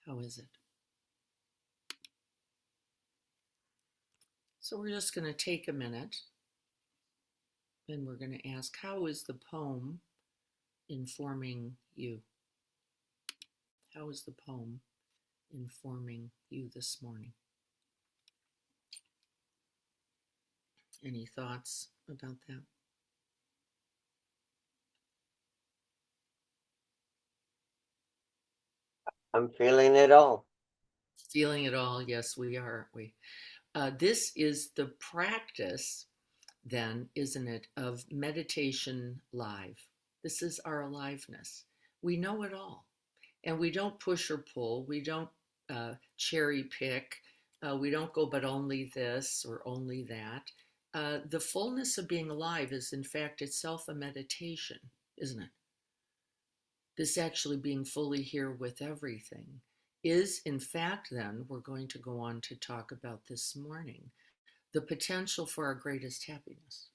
How is it? So we're just going to take a minute and we're going to ask, how is the poem informing you? How is the poem informing you this morning? Any thoughts about that? I'm feeling it all. Feeling it all? Yes, we are, aren't we? This is the practice, then, isn't it, of meditation live. This is our aliveness. We know it all. And we don't push or pull. We don't cherry pick. We don't go, but only this or only that. The fullness of being alive is, in fact, itself a meditation, isn't it? This actually being fully here with everything is, in fact, then, we're going to go on to talk about this morning, the potential for our greatest happiness.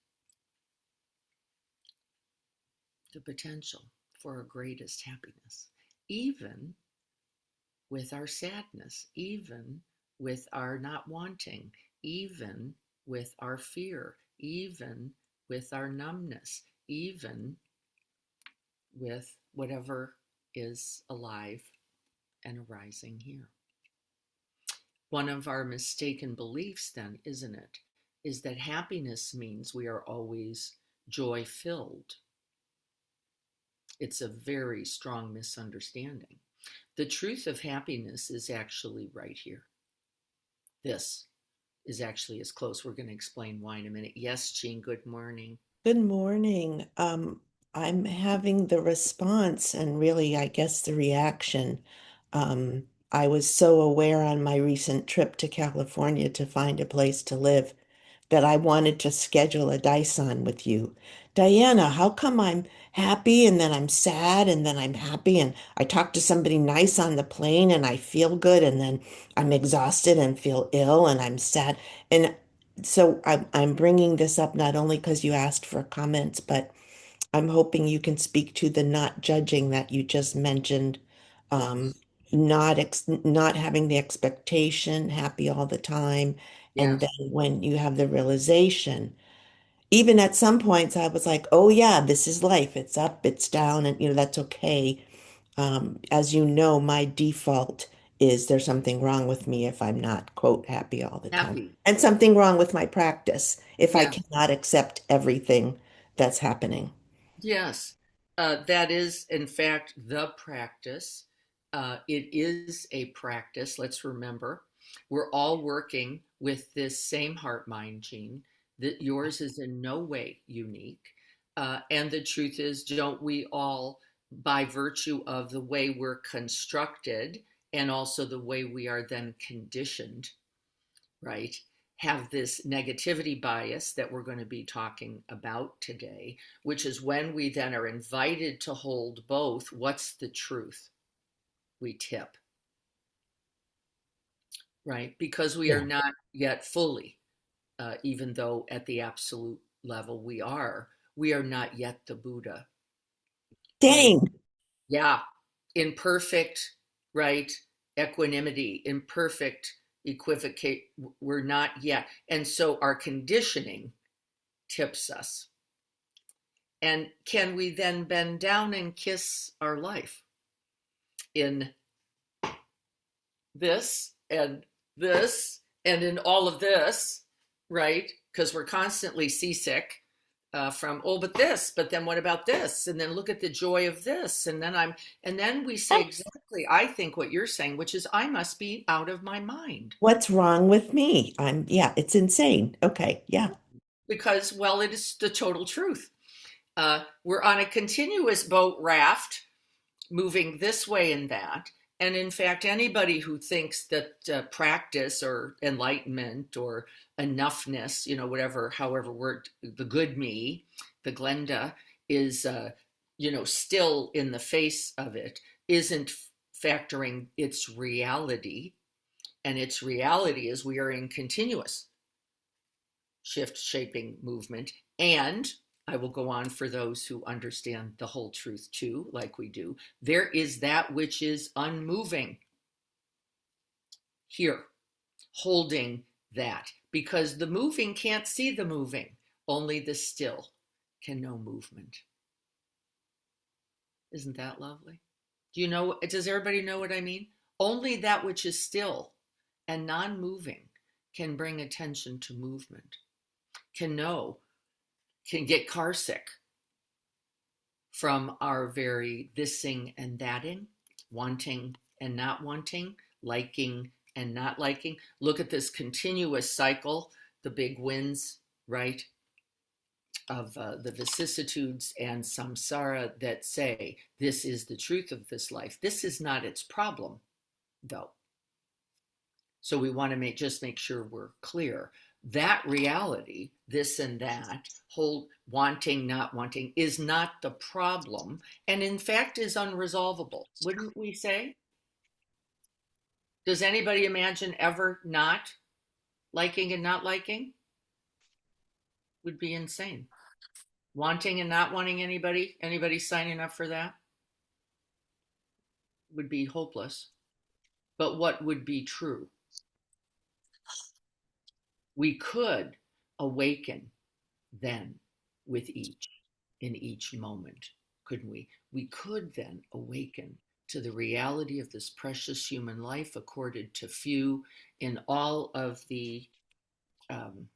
The potential for our greatest happiness, even with our sadness, even with our not wanting, even with our fear, even with our numbness, even with whatever is alive and arising here. One of our mistaken beliefs, then, isn't it, is that happiness means we are always joy filled. It's a very strong misunderstanding. The truth of happiness is actually right here. This is actually as close. We're going to explain why in a minute. Yes, Jean, good morning. Good morning. I'm having the response and really, I guess, the reaction. I was so aware on my recent trip to California to find a place to live that I wanted to schedule a Dyson with you. Diana, how come I'm happy and then I'm sad and then I'm happy and I talk to somebody nice on the plane and I feel good and then I'm exhausted and feel ill and I'm sad. And so I'm bringing this up not only because you asked for comments, but I'm hoping you can speak to the not judging that you just mentioned, um, Yes. not having the expectation, happy all the time, and Yes. then when you have the realization, even at some points I was like, oh yeah, this is life. It's up, it's down, and that's okay. As you know, my default is there's something wrong with me if I'm not, quote, happy all the time. Happy. And something wrong with my practice if I Yeah. cannot accept everything that's happening. Yes. That is, in fact, the practice. It is a practice. Let's remember, we're all working with this same heart mind, Gene, that yours is in no way unique. And the truth is, don't we all, by virtue of the way we're constructed and also the way we are then conditioned, right, have this negativity bias that we're going to be talking about today, which is when we then are invited to hold both, what's the truth? We tip, right? Because we are Yeah. not yet fully, even though at the absolute level we are not yet the Buddha, right? Dang. Yeah, in perfect, right, equanimity, in perfect equivocate, we're not yet. And so our conditioning tips us. And can we then bend down and kiss our life in this and this and in all of this, right? Because we're constantly seasick from, oh, but this, but then what about this? And then look at the joy of this. And then we say exactly, I think what you're saying, which is, I must be out of my mind. What's wrong with me? Yeah, it's insane. Okay, yeah. Because, well, it is the total truth. We're on a continuous boat raft moving this way and that. And in fact, anybody who thinks that practice or enlightenment or enoughness, whatever, however word, the good me, the Glenda, is, still in the face of it, isn't factoring its reality. And its reality is we are in continuous shift shaping movement. And I will go on for those who understand the whole truth too, like we do. There is that which is unmoving. here, holding that, because the moving can't see the moving. Only the still can know movement. Isn't that lovely? Does everybody know what I mean? Only that which is still and non-moving can bring attention to movement, can get car sick from our very thising and thating, wanting and not wanting, liking and not liking. Look at this continuous cycle, the big winds, right, of the vicissitudes and samsara that say this is the truth of this life. This is not its problem, though. So we want to just make sure we're clear. That reality, this and that, whole wanting, not wanting, is not the problem, and in fact is unresolvable, wouldn't we say? Does anybody imagine ever not liking and not liking? Would be insane. Wanting and not wanting anybody signing up for that would be hopeless. But what would be true? We could awaken then in each moment, couldn't we? We could then awaken to the reality of this precious human life accorded to few, in all of the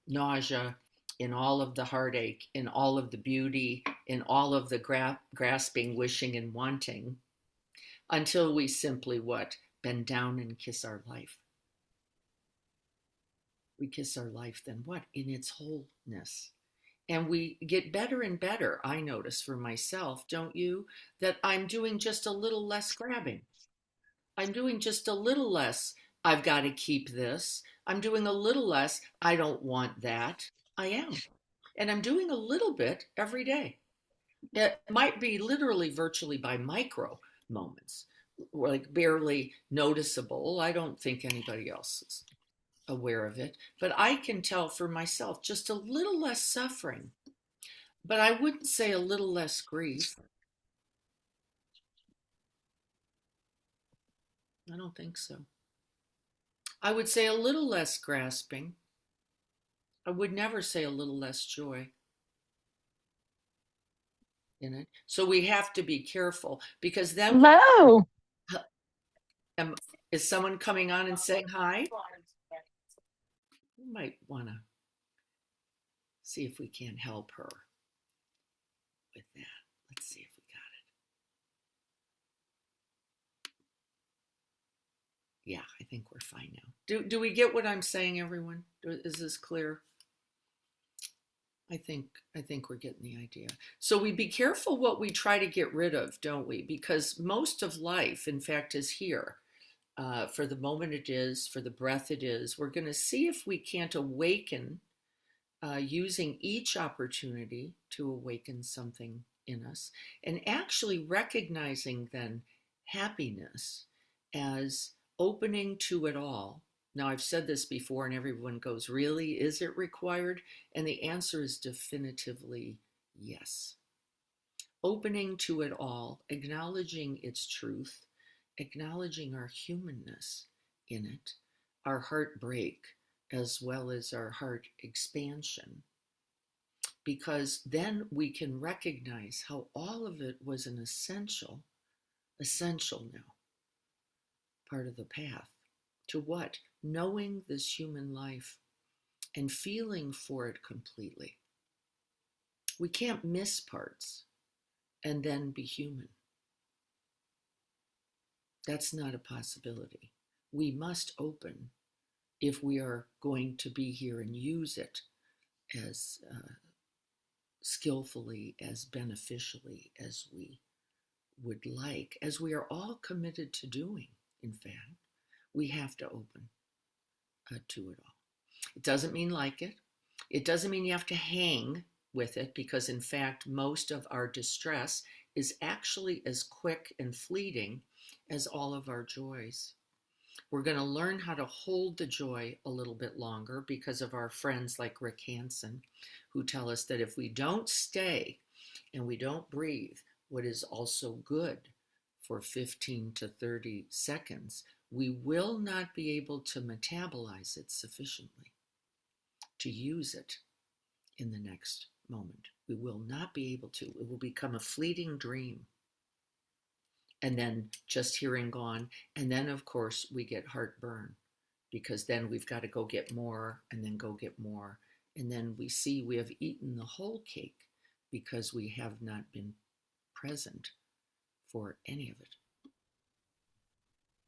nausea, in all of the heartache, in all of the beauty, in all of the grasping, wishing, and wanting, until we simply what? Bend down and kiss our life. We kiss our life then what? In its wholeness. And we get better and better. I notice for myself, don't you, that I'm doing just a little less grabbing. I'm doing just a little less, I've got to keep this. I'm doing a little less, I don't want that. I am. And I'm doing a little bit every day. It might be literally virtually by micro moments, like barely noticeable. I don't think anybody else is aware of it, but I can tell for myself just a little less suffering. But I wouldn't say a little less grief. I don't think so. I would say a little less grasping. I would never say a little less joy in it. So we have to be careful, because then Hello. Is someone coming on and saying hi? We might want to see if we can help her with that. Let's see if we got it. Yeah, I think we're fine now. Do we get what I'm saying, everyone? Is this clear? I think we're getting the idea. So we be careful what we try to get rid of, don't we? Because most of life, in fact, is here. For the moment it is, for the breath it is. We're going to see if we can't awaken using each opportunity to awaken something in us, and actually recognizing then happiness as opening to it all. Now, I've said this before, and everyone goes, really? Is it required? And the answer is definitively yes. Opening to it all, acknowledging its truth, acknowledging our humanness in it, our heartbreak, as well as our heart expansion. Because then we can recognize how all of it was an essential now, part of the path. To what? Knowing this human life and feeling for it completely. We can't miss parts and then be human. That's not a possibility. We must open if we are going to be here and use it as skillfully, as beneficially as we would like, as we are all committed to doing, in fact. We have to open to it all. It doesn't mean like it. It doesn't mean you have to hang with it, because in fact, most of our distress is actually as quick and fleeting as all of our joys. We're going to learn how to hold the joy a little bit longer because of our friends like Rick Hanson, who tell us that if we don't stay and we don't breathe what is also good for 15 to 30 seconds, we will not be able to metabolize it sufficiently to use it in the next moment. We will not be able to. It will become a fleeting dream. And then just here and gone. And then, of course, we get heartburn because then we've got to go get more and then go get more. And then we see we have eaten the whole cake because we have not been present for any of it.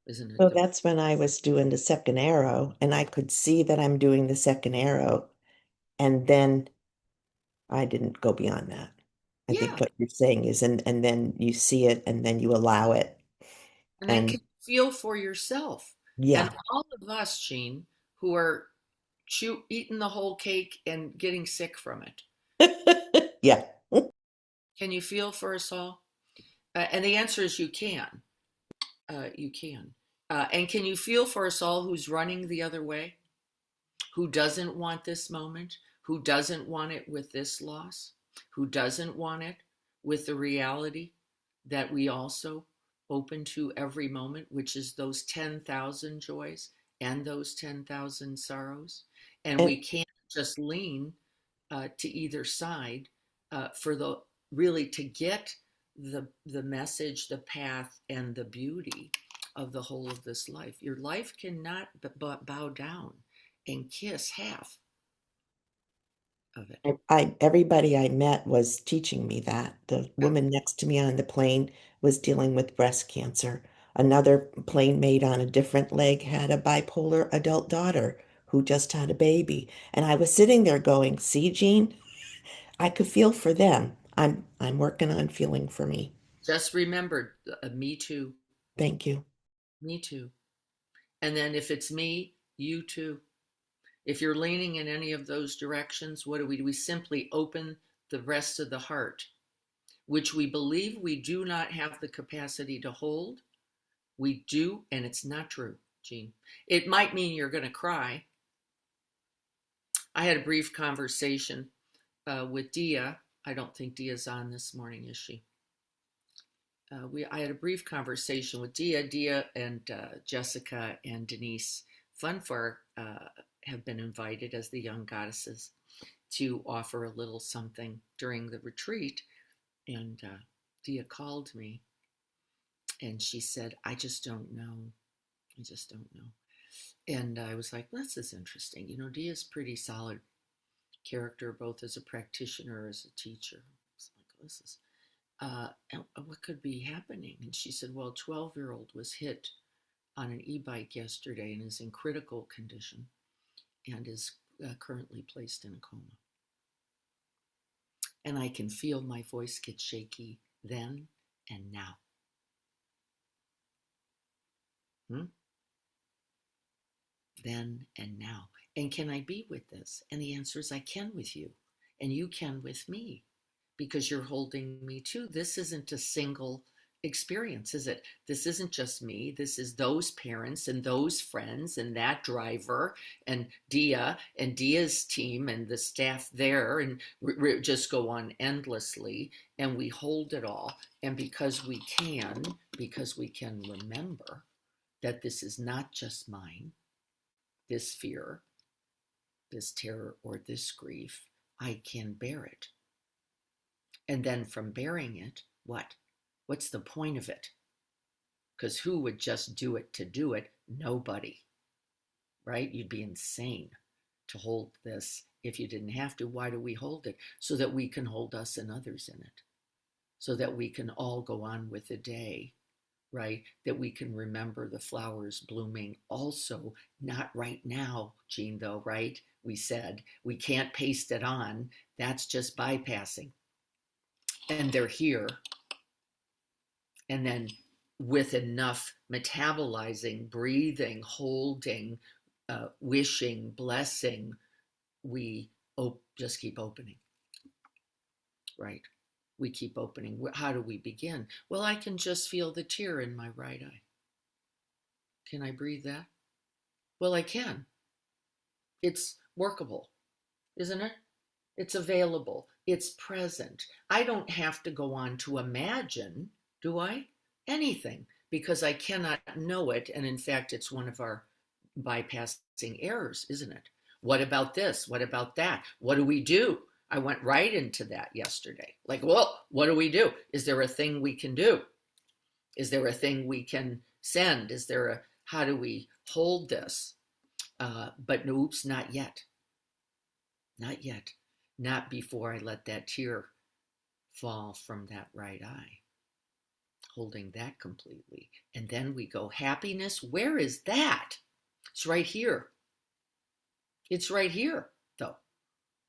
Isn't it? So that's when I was doing the second arrow, and I could see that I'm doing the second arrow, and then I didn't go beyond that. I Yeah. think what you're saying is, and then you see it, and then you allow it, And then and can feel for yourself. And yeah, all of us, Jean, who are eating the whole cake and getting sick from it, yeah. can you feel for us all? And the answer is you can. You can. And can you feel for us all who's running the other way? Who doesn't want this moment? Who doesn't want it with this loss? Who doesn't want it with the reality that we also open to every moment, which is those 10,000 joys and those 10,000 sorrows? And And we can't just lean to either side for the really to get the message, the path, and the beauty of the whole of this life. Your life cannot bow down and kiss half of it. everybody I met was teaching me that. The Yeah. woman next to me on the plane was dealing with breast cancer. Another plane mate on a different leg had a bipolar adult daughter who just had a baby. And I was sitting there going, "See, Jean, I could feel for them. I'm working on feeling for me." Just remember, me too, Thank you. me too. And then if it's me, you too. If you're leaning in any of those directions, what do? We simply open the rest of the heart, which we believe we do not have the capacity to hold. We do, and it's not true, Jean. It might mean you're going to cry. I had a brief conversation with Dia. I don't think Dia's on this morning, is she? I had a brief conversation with Dia and Jessica and Denise Funfar have been invited as the young goddesses to offer a little something during the retreat. And Dia called me and she said, "I just don't know. I just don't know." And I was like, "This is interesting. You know, Dia's pretty solid character, both as a practitioner, as a teacher." I was like, "Oh, this is, and what could be happening?" And she said, "Well, 12-year-old was hit on an e-bike yesterday and is in critical condition and is currently placed in a coma." And I can feel my voice get shaky then and now. Then and now. And can I be with this? And the answer is I can with you. And you can with me because you're holding me too. This isn't a single experience, is it? This isn't just me. This is those parents and those friends and that driver and Dia's team and the staff there. And we just go on endlessly and we hold it all. And because we can remember that this is not just mine, this fear, this terror, or this grief, I can bear it. And then from bearing it, what? What's the point of it? Because who would just do it to do it? Nobody, right? You'd be insane to hold this if you didn't have to. Why do we hold it? So that we can hold us and others in it. So that we can all go on with the day, right? That we can remember the flowers blooming also, not right now, Jean, though, right? We said we can't paste it on. That's just bypassing. And they're here. And then with enough metabolizing, breathing, holding, wishing, blessing, we just keep opening, right? We keep opening. How do we begin? Well, I can just feel the tear in my right eye. Can I breathe that? Well, I can. It's workable, isn't it? It's available. It's present. I don't have to go on to imagine, do I? Anything, because I cannot know it. And in fact, it's one of our bypassing errors, isn't it? What about this? What about that? What do we do? I went right into that yesterday. Like, well, what do we do? Is there a thing we can do? Is there a thing we can send? Is there a, how do we hold this? But oops, not yet. Not yet. Not before I let that tear fall from that right eye. Holding that completely. And then we go, happiness, where is that? It's right here. It's right here, though.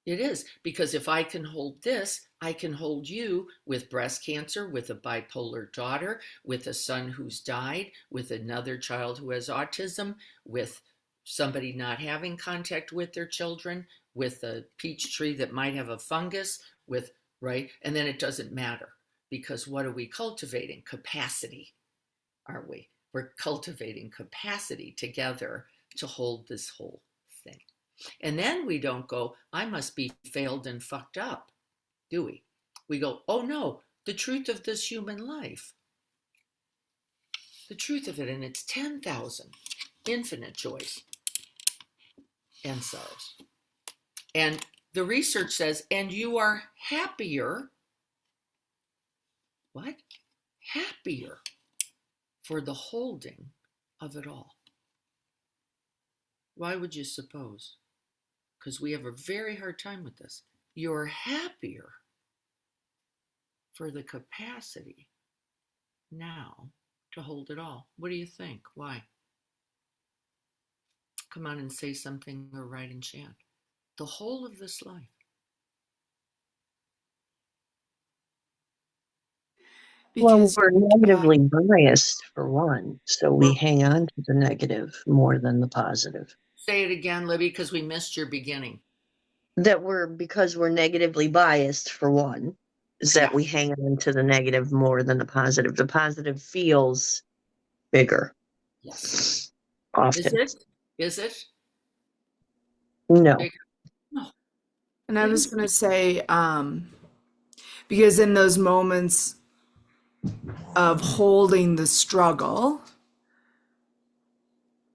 It is, because if I can hold this, I can hold you with breast cancer, with a bipolar daughter, with a son who's died, with another child who has autism, with somebody not having contact with their children, with a peach tree that might have a fungus, with, right? And then it doesn't matter, because what are we cultivating? Capacity, aren't we? We're cultivating capacity together to hold this whole thing. And then we don't go, I must be failed and fucked up, do we? We go, oh no, the truth of this human life, the truth of it, and it's 10,000 infinite joys and sorrows. And the research says, and you are happier. What? Happier for the holding of it all. Why would you suppose? Because we have a very hard time with this. You're happier for the capacity now to hold it all. What do you think? Why? Come on and say something or write and chant. The whole of this life. Well, we're negatively biased for one, so we hang on to the negative more than the positive. Say it again, Libby, because we missed your beginning. Because we're negatively biased for one, is that we hang on to the negative more than the positive. The positive feels bigger. Yes. Often. Is it? No. Bigger? No. And I was going to say, because in those moments of holding the struggle,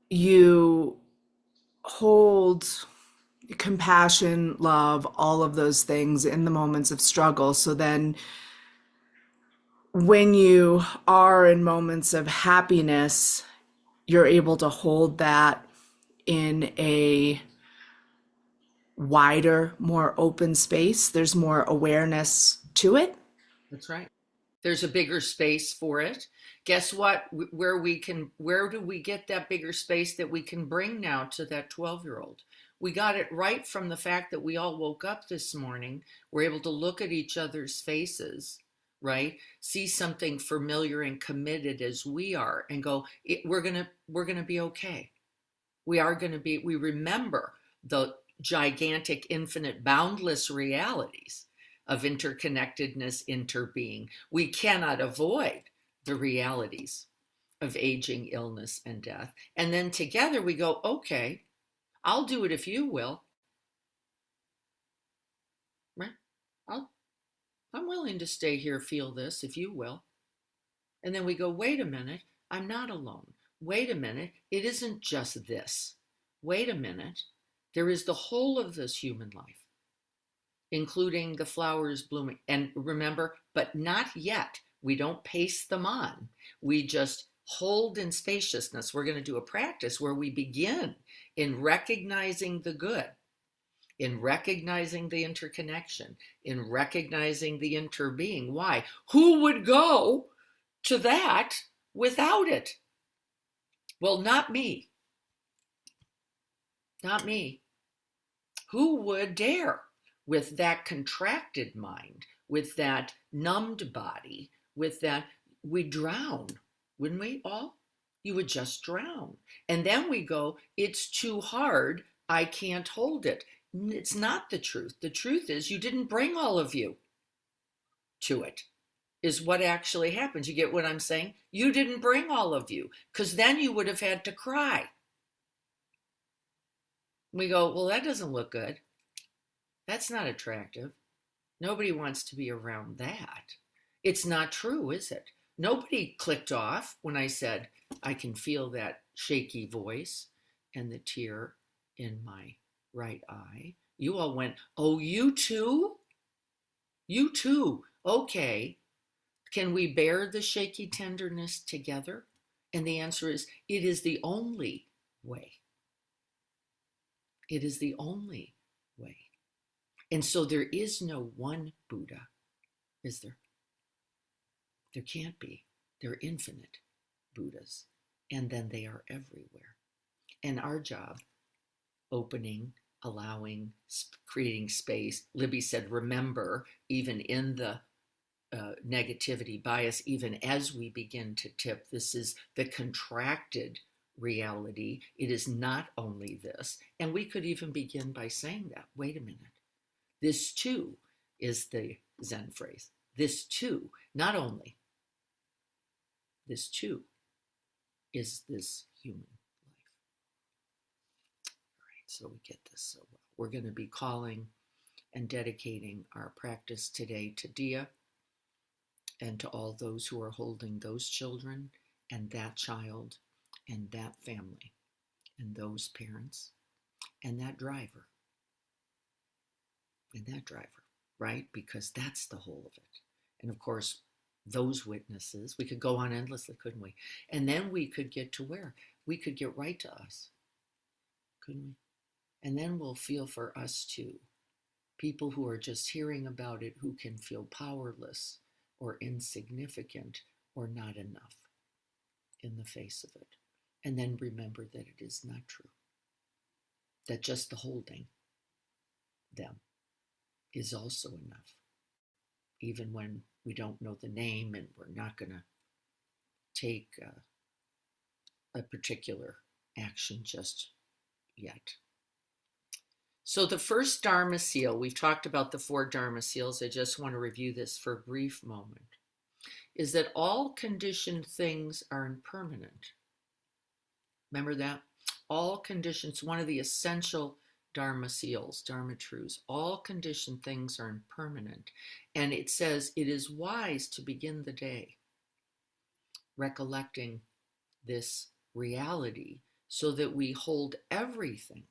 you hold compassion, love, all of those things in the moments of struggle. So then when you are in moments of happiness, you're able to hold that in a wider, more open space. There's more awareness to it. That's right. There's a bigger space for it. Guess what? Where do we get that bigger space that we can bring now to that 12-year-old? We got it right from the fact that we all woke up this morning. We're able to look at each other's faces, right? See something familiar and committed as we are and go, we're going to be okay. We remember the gigantic, infinite, boundless realities of interconnectedness, interbeing. We cannot avoid the realities of aging, illness, and death. And then together we go, okay, I'll do it if you will. Right? I'm willing to stay here, feel this, if you will. And then we go, wait a minute, I'm not alone. Wait a minute, it isn't just this. Wait a minute, there is the whole of this human life, including the flowers blooming. And remember, but not yet. We don't pace them on. We just hold in spaciousness. We're going to do a practice where we begin in recognizing the good, in recognizing the interconnection, in recognizing the interbeing. Why? Who would go to that without it? Well, not me. Not me. Who would dare with that contracted mind, with that numbed body, with that? We'd drown, wouldn't we all? You would just drown. And then we go, it's too hard. I can't hold it. It's not the truth. The truth is you didn't bring all of you to it, is what actually happens. You get what I'm saying? You didn't bring all of you, because then you would have had to cry. We go, well, that doesn't look good. That's not attractive. Nobody wants to be around that. It's not true, is it? Nobody clicked off when I said, I can feel that shaky voice and the tear in my right eye. You all went, oh, you too? You too. Okay. Can we bear the shaky tenderness together? And the answer is, it is the only way. It is the only way. And so there is no one Buddha, is there? There can't be. They're infinite Buddhas. And then they are everywhere. And our job, opening, allowing, creating space. Libby said, remember, even in the negativity bias, even as we begin to tip, this is the contracted reality. It is not only this. And we could even begin by saying that, wait a minute. This too is the Zen phrase. This too, not only, this too is this human life. All right, so we get this so well. We're going to be calling and dedicating our practice today to Dia and to all those who are holding those children and that child and that family and those parents and that driver. And that driver, right? Because that's the whole of it. And of course, those witnesses, we could go on endlessly, couldn't we? And then we could get to where? We could get right to us, couldn't we? And then we'll feel for us too. People who are just hearing about it, who can feel powerless or insignificant or not enough in the face of it. And then remember that it is not true. That just the holding them is also enough. Even when we don't know the name and we're not going to take a particular action just yet. So the first Dharma seal, we've talked about the 4 Dharma seals. I just want to review this for a brief moment, is that all conditioned things are impermanent. Remember that? All conditions, one of the essential Dharma seals, Dharma truths, all conditioned things are impermanent. And it says it is wise to begin the day recollecting this reality so that we hold everything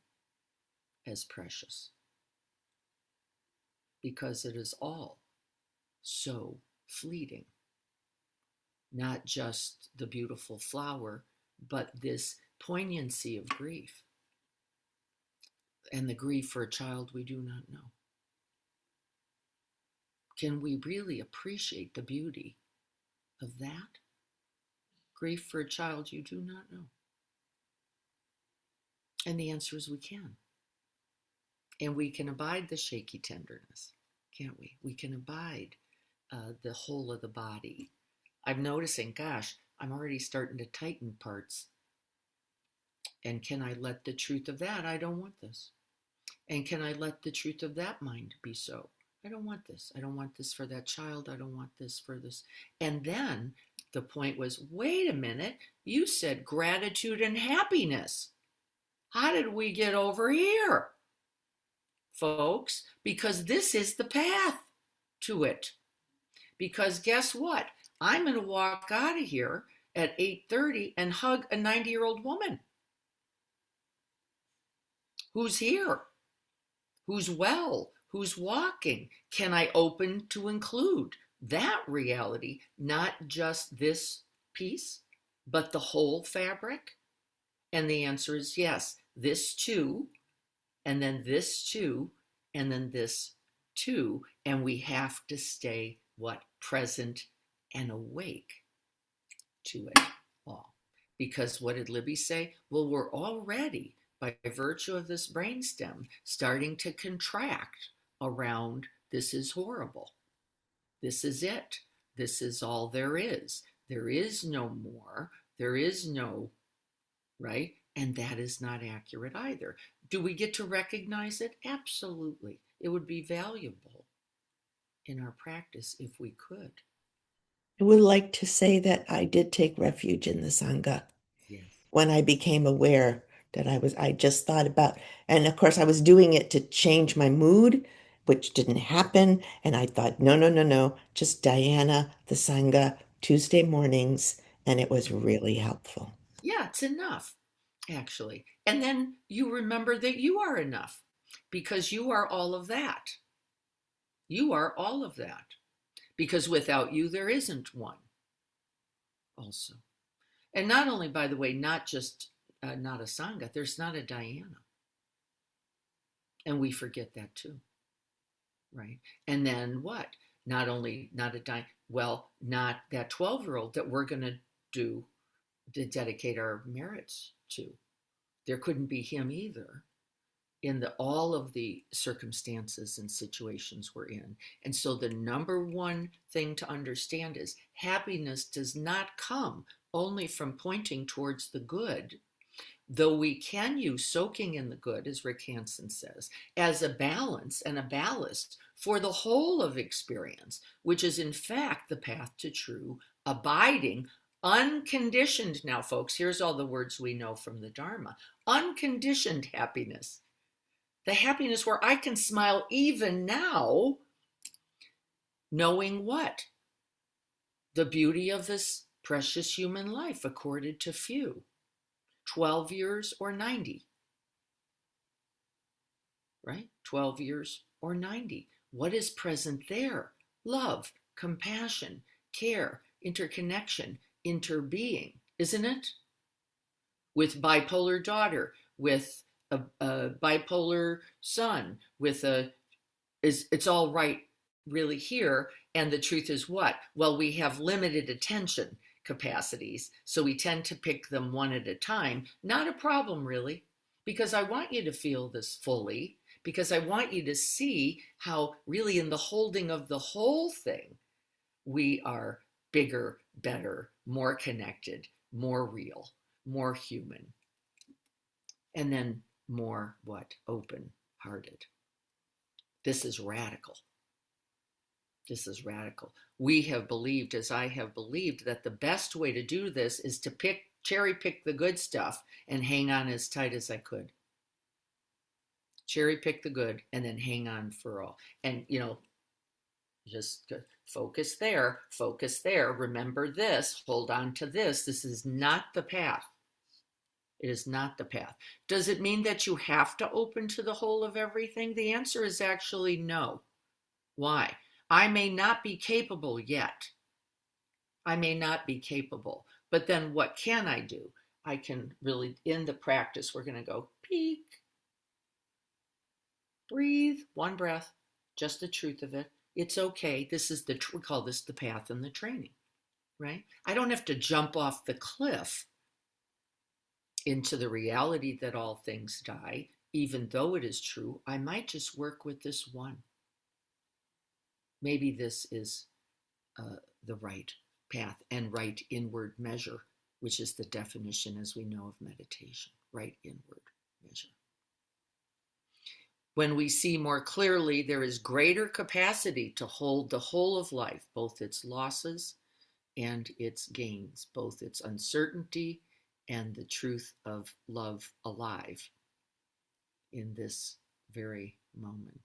as precious, because it is all so fleeting. Not just the beautiful flower, but this poignancy of grief. And the grief for a child we do not know. Can we really appreciate the beauty of that? Grief for a child you do not know. And the answer is we can. And we can abide the shaky tenderness, can't we? We can abide the whole of the body. I'm noticing, gosh, I'm already starting to tighten parts. And can I let the truth of that? I don't want this. And can I let the truth of that mind be so? I don't want this. I don't want this for that child. I don't want this for this. And then the point was, wait a minute, you said gratitude and happiness. How did we get over here, folks? Because this is the path to it. Because guess what? I'm going to walk out of here at 8:30 and hug a 90-year-old woman who's here, who's well, who's walking. Can I open to include that reality, not just this piece, but the whole fabric? And the answer is yes, this too, and then this too, and then this too. And we have to stay, what? Present and awake to it all. Because what did Libby say? Well, we're already, by virtue of this brainstem, starting to contract around this is horrible. This is it. This is all there is. There is no more. There is no, right? And that is not accurate either. Do we get to recognize it? Absolutely. It would be valuable in our practice if we could. I would like to say that I did take refuge in the Sangha Yes. when I became aware that I just thought about, and of course I was doing it to change my mood, which didn't happen. And I thought, no, just Diana, the Sangha, Tuesday mornings, and it was really helpful. Yeah, it's enough, actually. And then you remember that you are enough because you are all of that. You are all of that because without you, there isn't one, also. And not only, by the way, not just not a Sangha, there's not a Diana. And we forget that too, right? And then what? Not only not a Diana, well, not that 12-year-old that we're going to dedicate our merits to. There couldn't be him either in all of the circumstances and situations we're in. And so the number one thing to understand is happiness does not come only from pointing towards the good, though we can use soaking in the good, as Rick Hansen says, as a balance and a ballast for the whole of experience, which is in fact the path to true, abiding, unconditioned. Now, folks, here's all the words we know from the Dharma. Unconditioned happiness. The happiness where I can smile even now, knowing what? The beauty of this precious human life accorded to few. 12 years or 90, right? 12 years or 90. What is present there? Love, compassion, care, interconnection, interbeing, isn't it? With bipolar daughter, with a bipolar son, with it's all right really here. And the truth is what? Well, we have limited attention capacities, so we tend to pick them one at a time. Not a problem, really, because I want you to feel this fully, because I want you to see how really in the holding of the whole thing, we are bigger, better, more connected, more real, more human, and then more what? Open-hearted. This is radical. This is radical. We have believed, as I have believed, that the best way to do this is to cherry pick the good stuff and hang on as tight as I could. Cherry pick the good and then hang on for all. And, just focus there, remember this, hold on to this. This is not the path. It is not the path. Does it mean that you have to open to the whole of everything? The answer is actually no. Why? I may not be capable yet. I may not be capable. But then what can I do? I can really, in the practice, we're going to go peek, breathe, one breath, just the truth of it. It's okay. This is we call this the path and the training, right? I don't have to jump off the cliff into the reality that all things die, even though it is true. I might just work with this one. Maybe this is the right path and right inward measure, which is the definition, as we know, of meditation, right inward measure. When we see more clearly, there is greater capacity to hold the whole of life, both its losses and its gains, both its uncertainty and the truth of love alive in this very moment.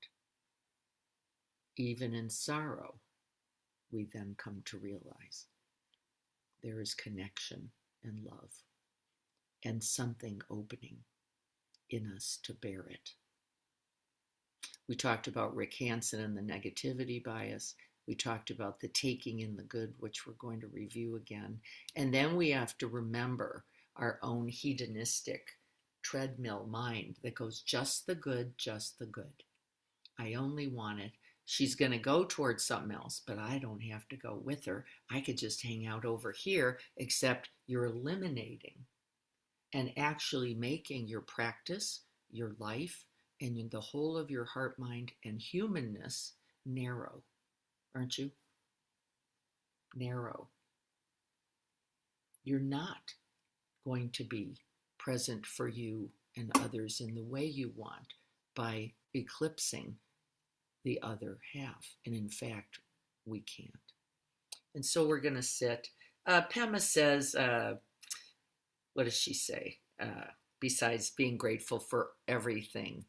Even in sorrow, we then come to realize there is connection and love and something opening in us to bear it. We talked about Rick Hansen and the negativity bias. We talked about the taking in the good, which we're going to review again. And then we have to remember our own hedonistic treadmill mind that goes just the good, just the good. I only want it. She's going to go towards something else, but I don't have to go with her. I could just hang out over here, except you're eliminating and actually making your practice, your life, and the whole of your heart, mind, and humanness narrow, aren't you? Narrow. You're not going to be present for you and others in the way you want by eclipsing the other half. And in fact, we can't. And so we're going to sit. Pema says, what does she say? Besides being grateful for everything,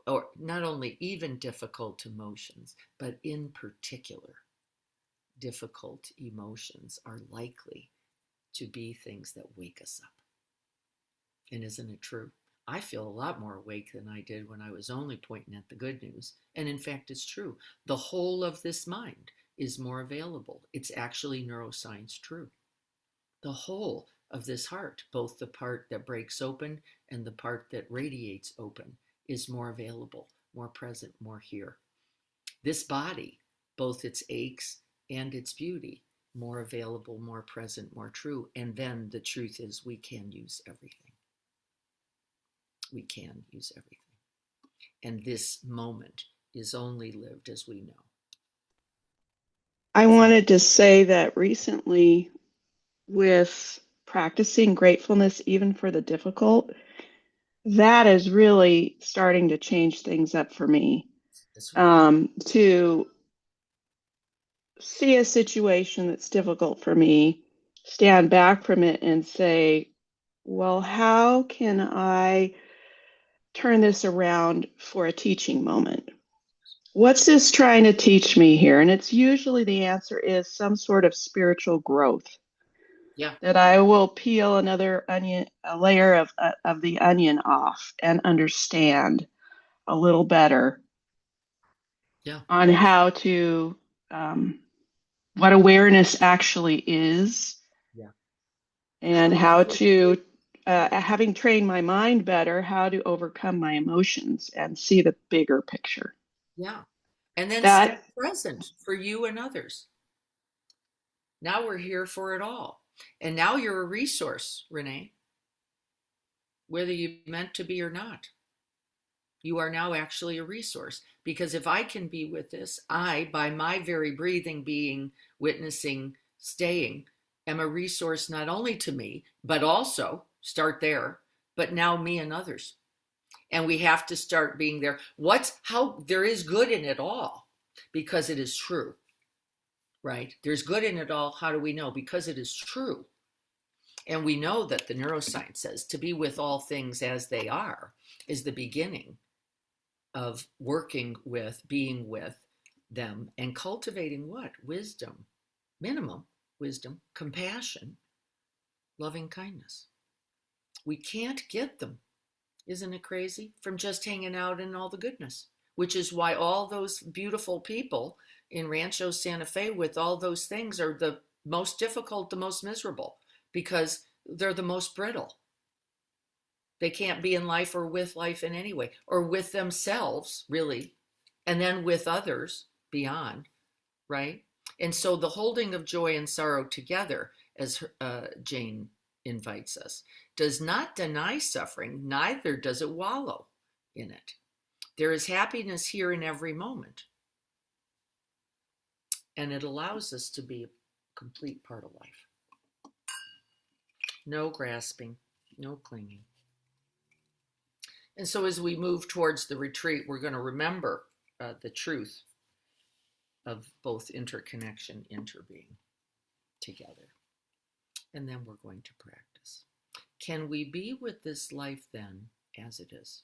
or not only even difficult emotions, but in particular, difficult emotions are likely to be things that wake us up. And isn't it true? I feel a lot more awake than I did when I was only pointing at the good news. And in fact, it's true. The whole of this mind is more available. It's actually neuroscience true. The whole of this heart, both the part that breaks open and the part that radiates open, is more available, more present, more here. This body, both its aches and its beauty, more available, more present, more true. And then the truth is we can use everything. We can use everything. And this moment is only lived as we know. I wanted to say that recently, with practicing gratefulness, even for the difficult, that is really starting to change things up for me. That's right. To see a situation that's difficult for me, stand back from it and say, well, how can I turn this around for a teaching moment? What's this trying to teach me here? And it's usually the answer is some sort of spiritual growth. Yeah. That I will peel another onion, a layer of the onion off and understand a little better Yeah. on how to, what awareness actually is. Yeah. And how to, having trained my mind better, how to overcome my emotions and see the bigger picture. Yeah. And then That stay present for you and others. Now we're here for it all. And now you're a resource, Renee, whether you meant to be or not. You are now actually a resource, because if I can be with this, I, by my very breathing, being, witnessing, staying, am a resource not only to me, but also start there, but now me and others. And we have to start being there. How there is good in it all, because it is true, right? There's good in it all. How do we know? Because it is true. And we know that the neuroscience says to be with all things as they are is the beginning of working with, being with them, and cultivating what? Wisdom, minimum wisdom, compassion, loving kindness. We can't get them, isn't it crazy, from just hanging out in all the goodness, which is why all those beautiful people in Rancho Santa Fe with all those things are the most difficult, the most miserable, because they're the most brittle. They can't be in life or with life in any way, or with themselves, really, and then with others beyond, right? And so the holding of joy and sorrow together, as Jane invites us, does not deny suffering, neither does it wallow in it. There is happiness here in every moment. And it allows us to be a complete part of life. No grasping, no clinging. And so as we move towards the retreat, we're going to remember the truth of both interconnection, interbeing together. And then we're going to practice. Can we be with this life then as it is?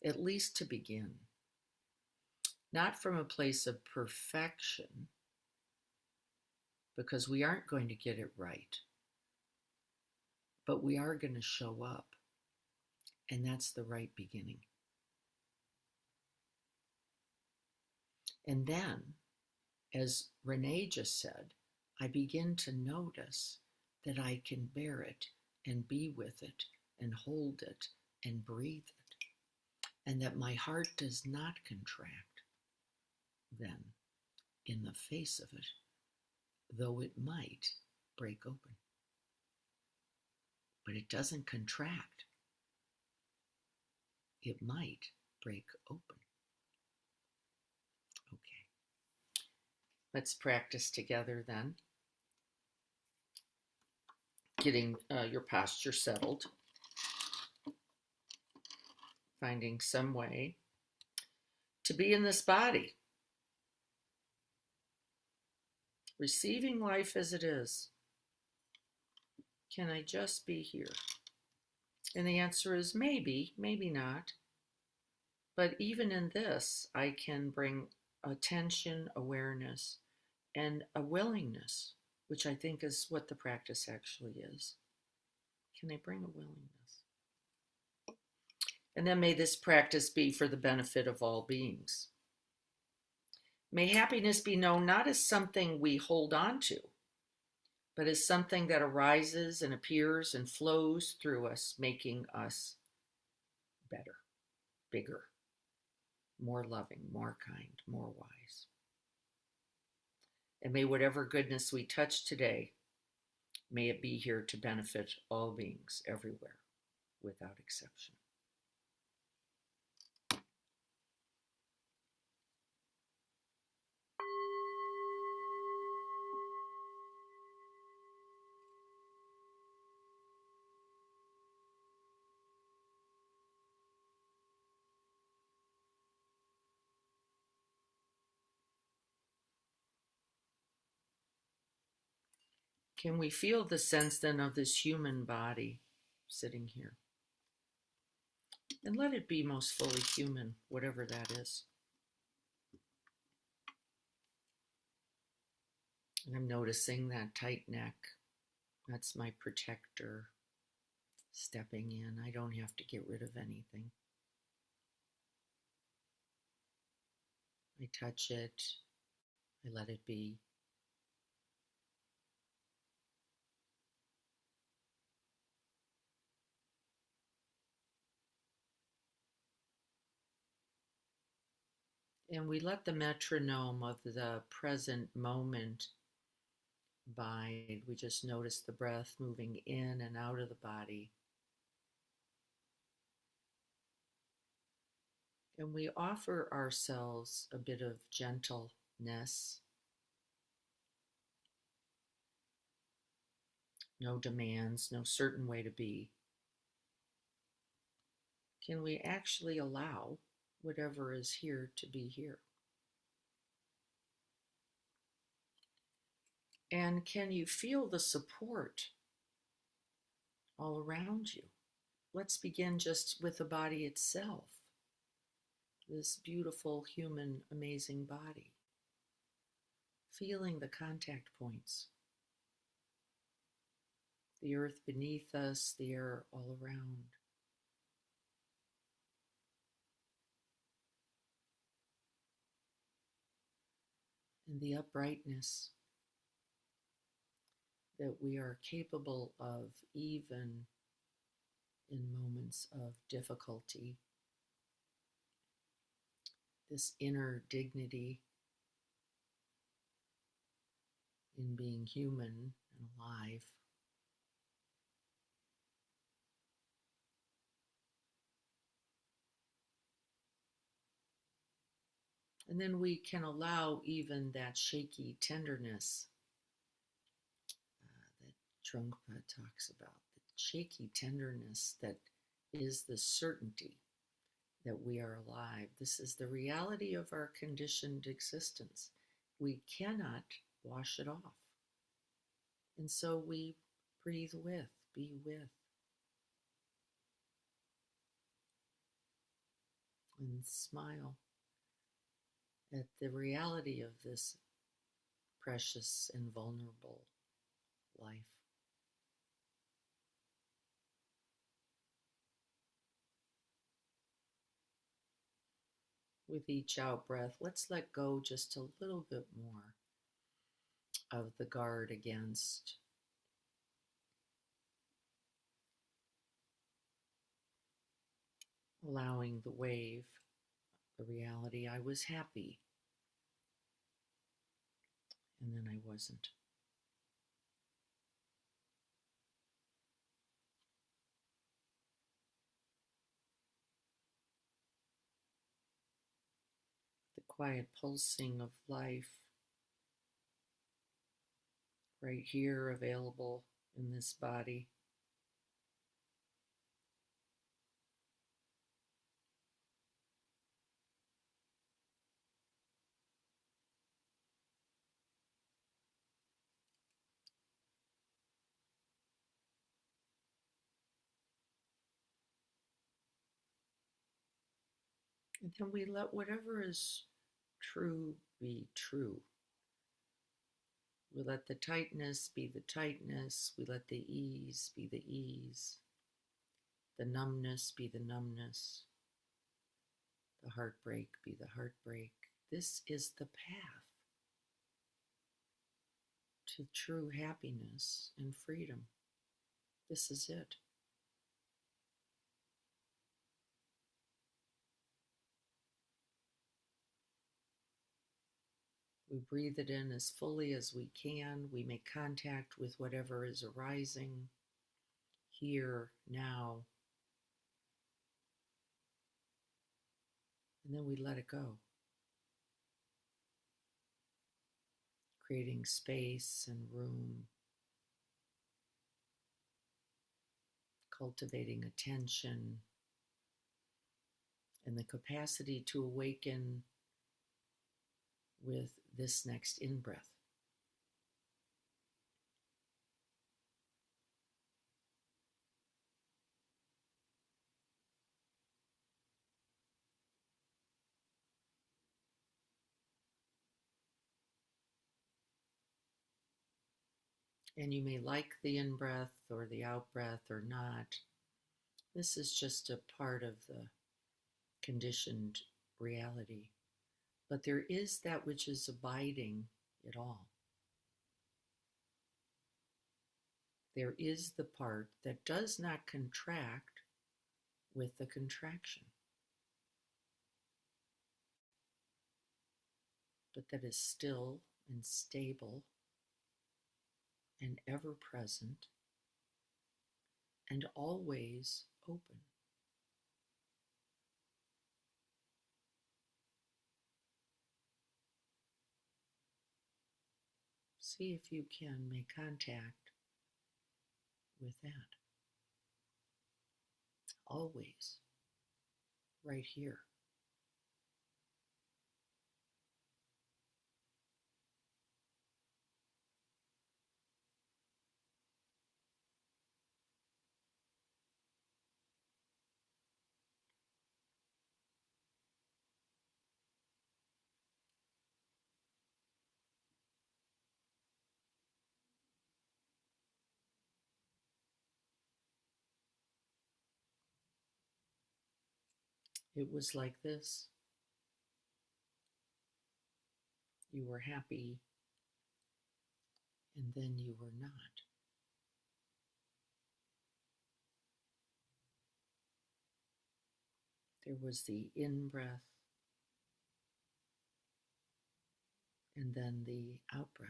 At least to begin. Not from a place of perfection, because we aren't going to get it right. But we are going to show up. And that's the right beginning. And then, as Renee just said, I begin to notice that I can bear it and be with it and hold it and breathe it. And that my heart does not contract then in the face of it, though it might break open. But it doesn't contract. It might break open. Okay. Let's practice together then. Getting your posture settled. Finding some way to be in this body. Receiving life as it is. Can I just be here? And the answer is maybe, maybe not. But even in this, I can bring attention, awareness and a willingness, which I think is what the practice actually is. Can I bring a willingness? And then may this practice be for the benefit of all beings. May happiness be known not as something we hold on to, but as something that arises and appears and flows through us, making us better, bigger, more loving, more kind, more wise. And may whatever goodness we touch today, may it be here to benefit all beings everywhere, without exception. Can we feel the sense then of this human body sitting here? And let it be most fully human, whatever that is. And I'm noticing that tight neck. That's my protector stepping in. I don't have to get rid of anything. I touch it. I let it be. And we let the metronome of the present moment bide. We just notice the breath moving in and out of the body. And we offer ourselves a bit of gentleness, no demands, no certain way to be. Can we actually allow whatever is here to be here? And can you feel the support all around you? Let's begin just with the body itself, this beautiful, human, amazing body. Feeling the contact points, the earth beneath us, the air all around. And the uprightness that we are capable of even in moments of difficulty. This inner dignity in being human and alive. And then we can allow even that shaky tenderness that Trungpa talks about, the shaky tenderness that is the certainty that we are alive. This is the reality of our conditioned existence. We cannot wash it off. And so we breathe with, be with, and smile at the reality of this precious and vulnerable life. With each out breath, let's let go just a little bit more of the guard against allowing the wave, the reality. I was happy, and then I wasn't. The quiet pulsing of life right here, available in this body. And then we let whatever is true be true. We let the tightness be the tightness. We let the ease be the ease. The numbness be the numbness. The heartbreak be the heartbreak. This is the path to true happiness and freedom. This is it. We breathe it in as fully as we can. We make contact with whatever is arising here, now, and then we let it go, creating space and room, cultivating attention, and the capacity to awaken with this next in-breath. And you may like the in-breath or the out-breath or not. This is just a part of the conditioned reality. But there is that which is abiding it all. There is the part that does not contract with the contraction, but that is still and stable and ever present and always open. See if you can make contact with that. Always right here. It was like this. You were happy, and then you were not. There was the in-breath, and then the out-breath.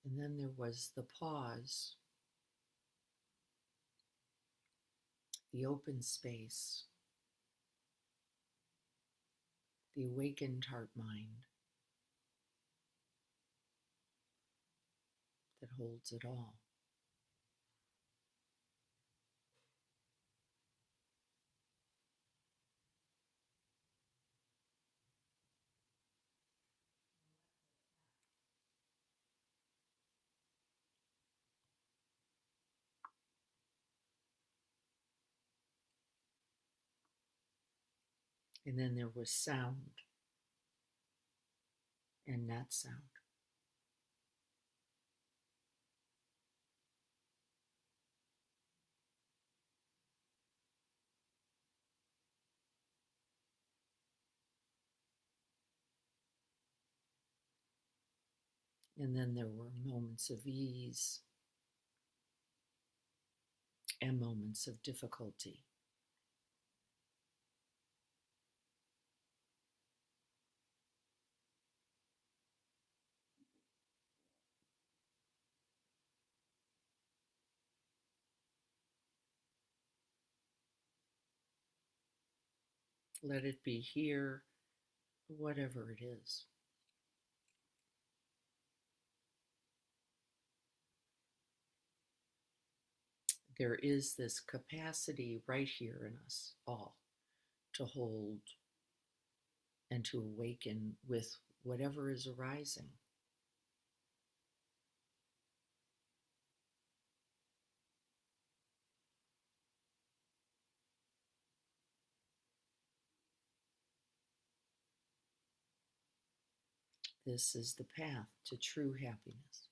And then there was the pause, the open space, the awakened heart mind that holds it all. And then there was sound and not sound. And then there were moments of ease and moments of difficulty. Let it be here, whatever it is. There is this capacity right here in us all to hold and to awaken with whatever is arising. This is the path to true happiness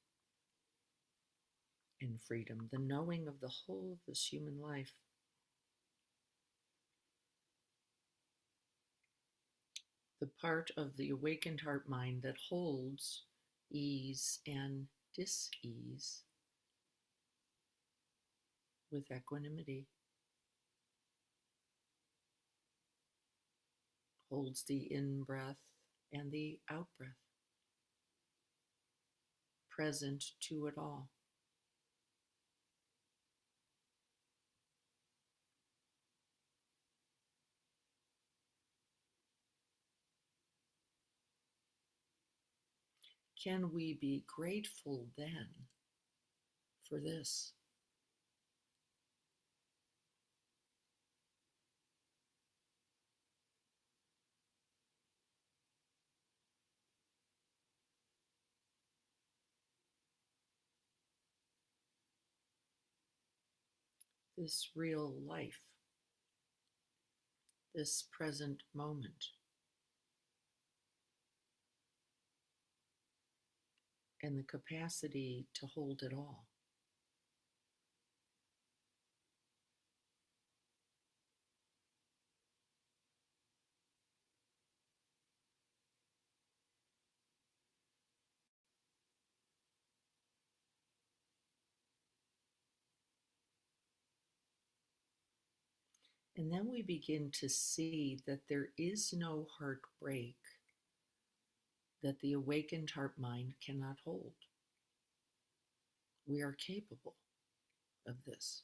and freedom, the knowing of the whole of this human life. The part of the awakened heart mind that holds ease and dis-ease with equanimity, holds the in-breath and the out-breath, present to it all. Can we be grateful then for this? This real life, this present moment, and the capacity to hold it all. And then we begin to see that there is no heartbreak that the awakened heart mind cannot hold. We are capable of this.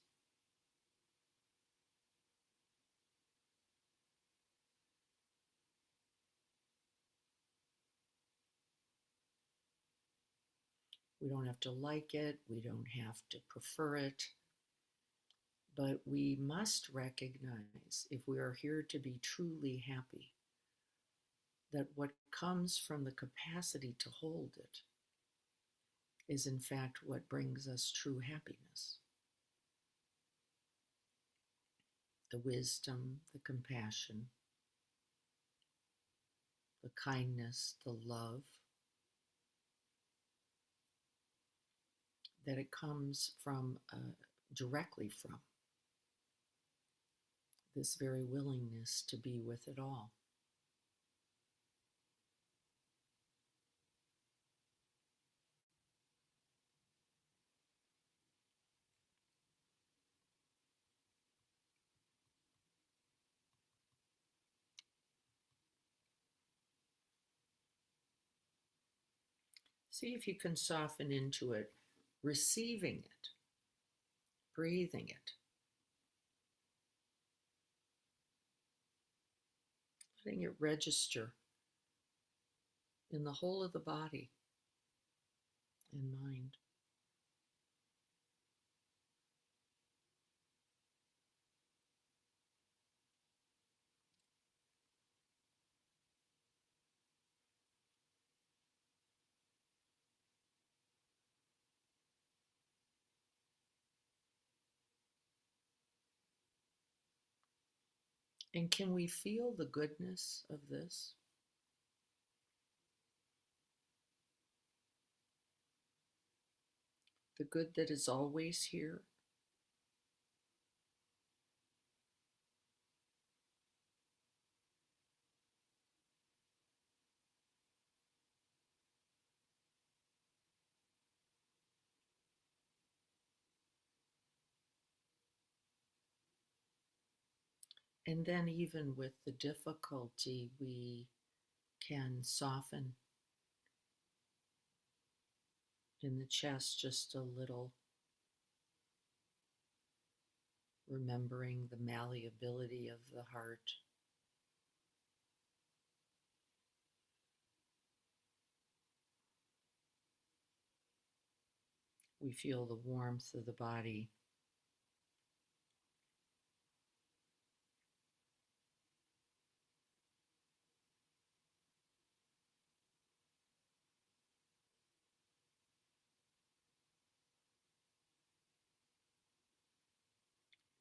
We don't have to like it, we don't have to prefer it, but we must recognize, if we are here to be truly happy, that what comes from the capacity to hold it is in fact what brings us true happiness. The wisdom, the compassion, the kindness, the love, that it comes from, directly from, this very willingness to be with it all. See if you can soften into it, receiving it, breathing it, letting it register in the whole of the body and mind. And can we feel the goodness of this? The good that is always here? And then even with the difficulty, we can soften in the chest just a little, remembering the malleability of the heart. We feel the warmth of the body.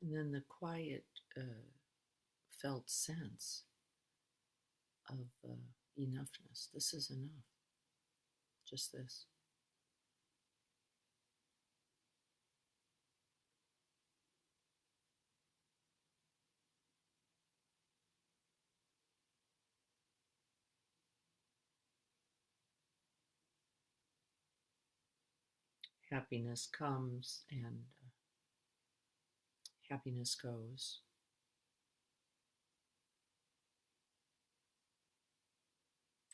And then the quiet, felt sense of enoughness. This is enough. just this. Happiness comes and happiness goes.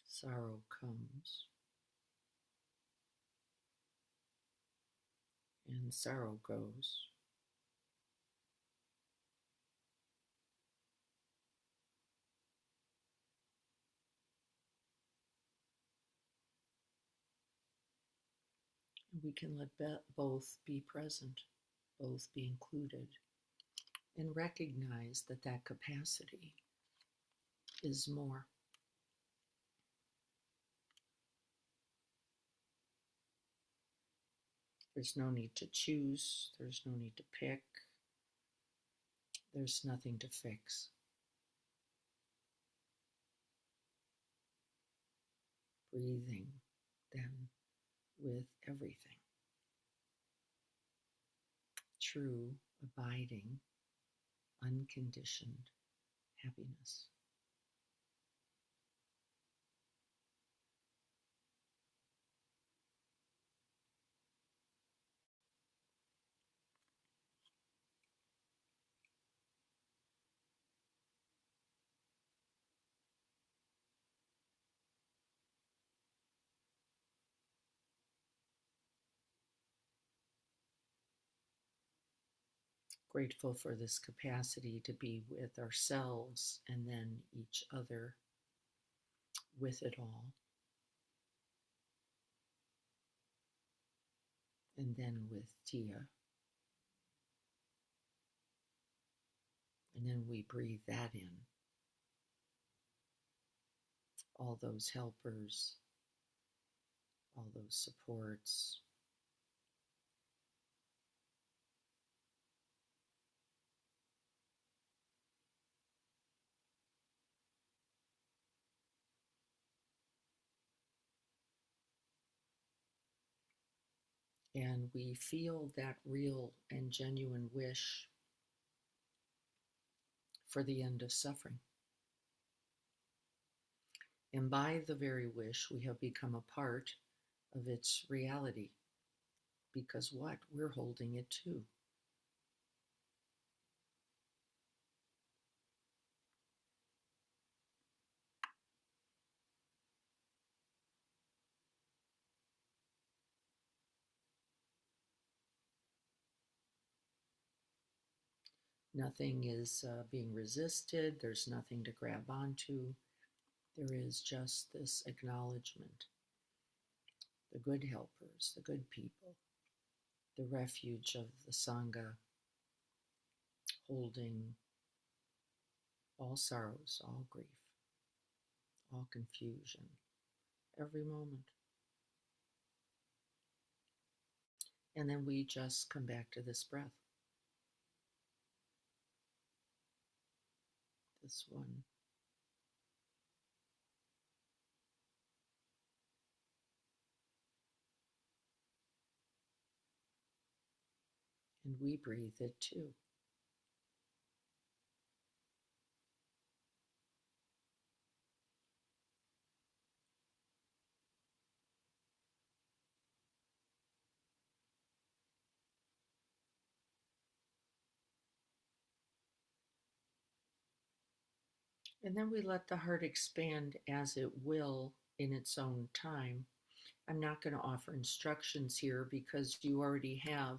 Sorrow comes and sorrow goes. We can let both be present, both be included, and recognize that that capacity is more. There's no need to choose, there's no need to pick, there's nothing to fix. Breathing then with everything. True, abiding, unconditioned happiness. Grateful for this capacity to be with ourselves and then each other with it all. And then with Tia. And then we breathe that in. All those helpers, all those supports. And we feel that real and genuine wish for the end of suffering. And by the very wish, we have become a part of its reality. Because what? We're holding it too. Nothing is being resisted. There's nothing to grab onto. There is just this acknowledgement. The good helpers, the good people, the refuge of the Sangha, holding all sorrows, all grief, all confusion, every moment. And then we just come back to this breath. This one. And we breathe it too. And then we let the heart expand as it will in its own time. I'm not going to offer instructions here because you already have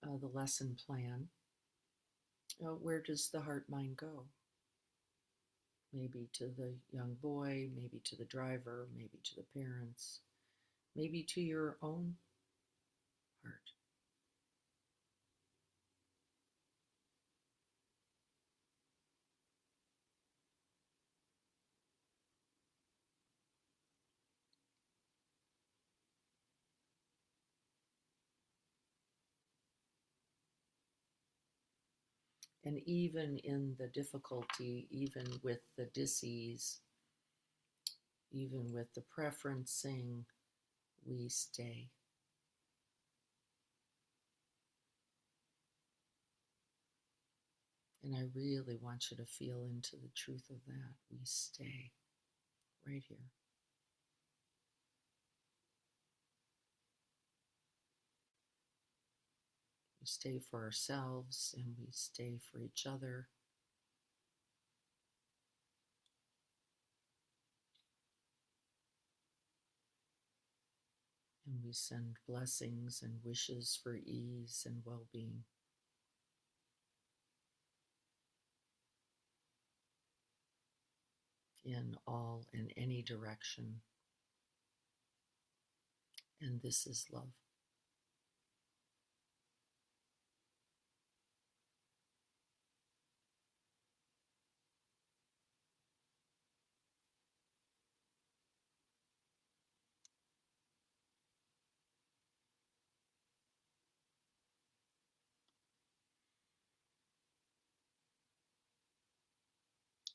the lesson plan. Where does the heart mind go? Maybe to the young boy, maybe to the driver, maybe to the parents, maybe to your own heart. And even in the difficulty, even with the dis-ease, even with the preferencing, we stay. And I really want you to feel into the truth of that. We stay right here. We stay for ourselves and we stay for each other. And we send blessings and wishes for ease and well-being. In all and any direction. And this is love.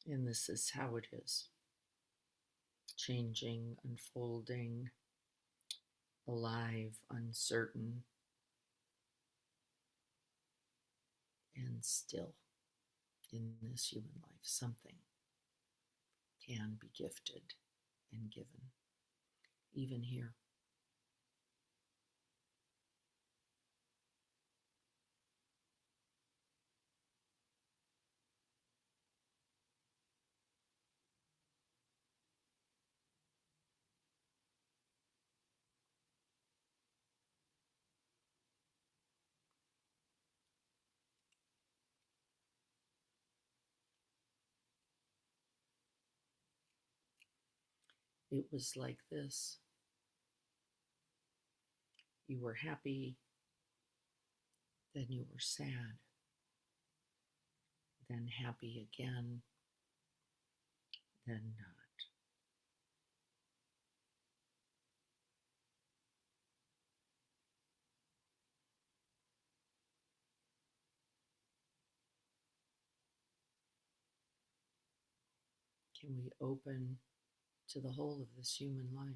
And this is how it is. Changing, unfolding, alive, uncertain, and still in this human life. Something can be gifted and given, even here. It was like this. You were happy, then you were sad, then happy again, then not. Can we open to the whole of this human life?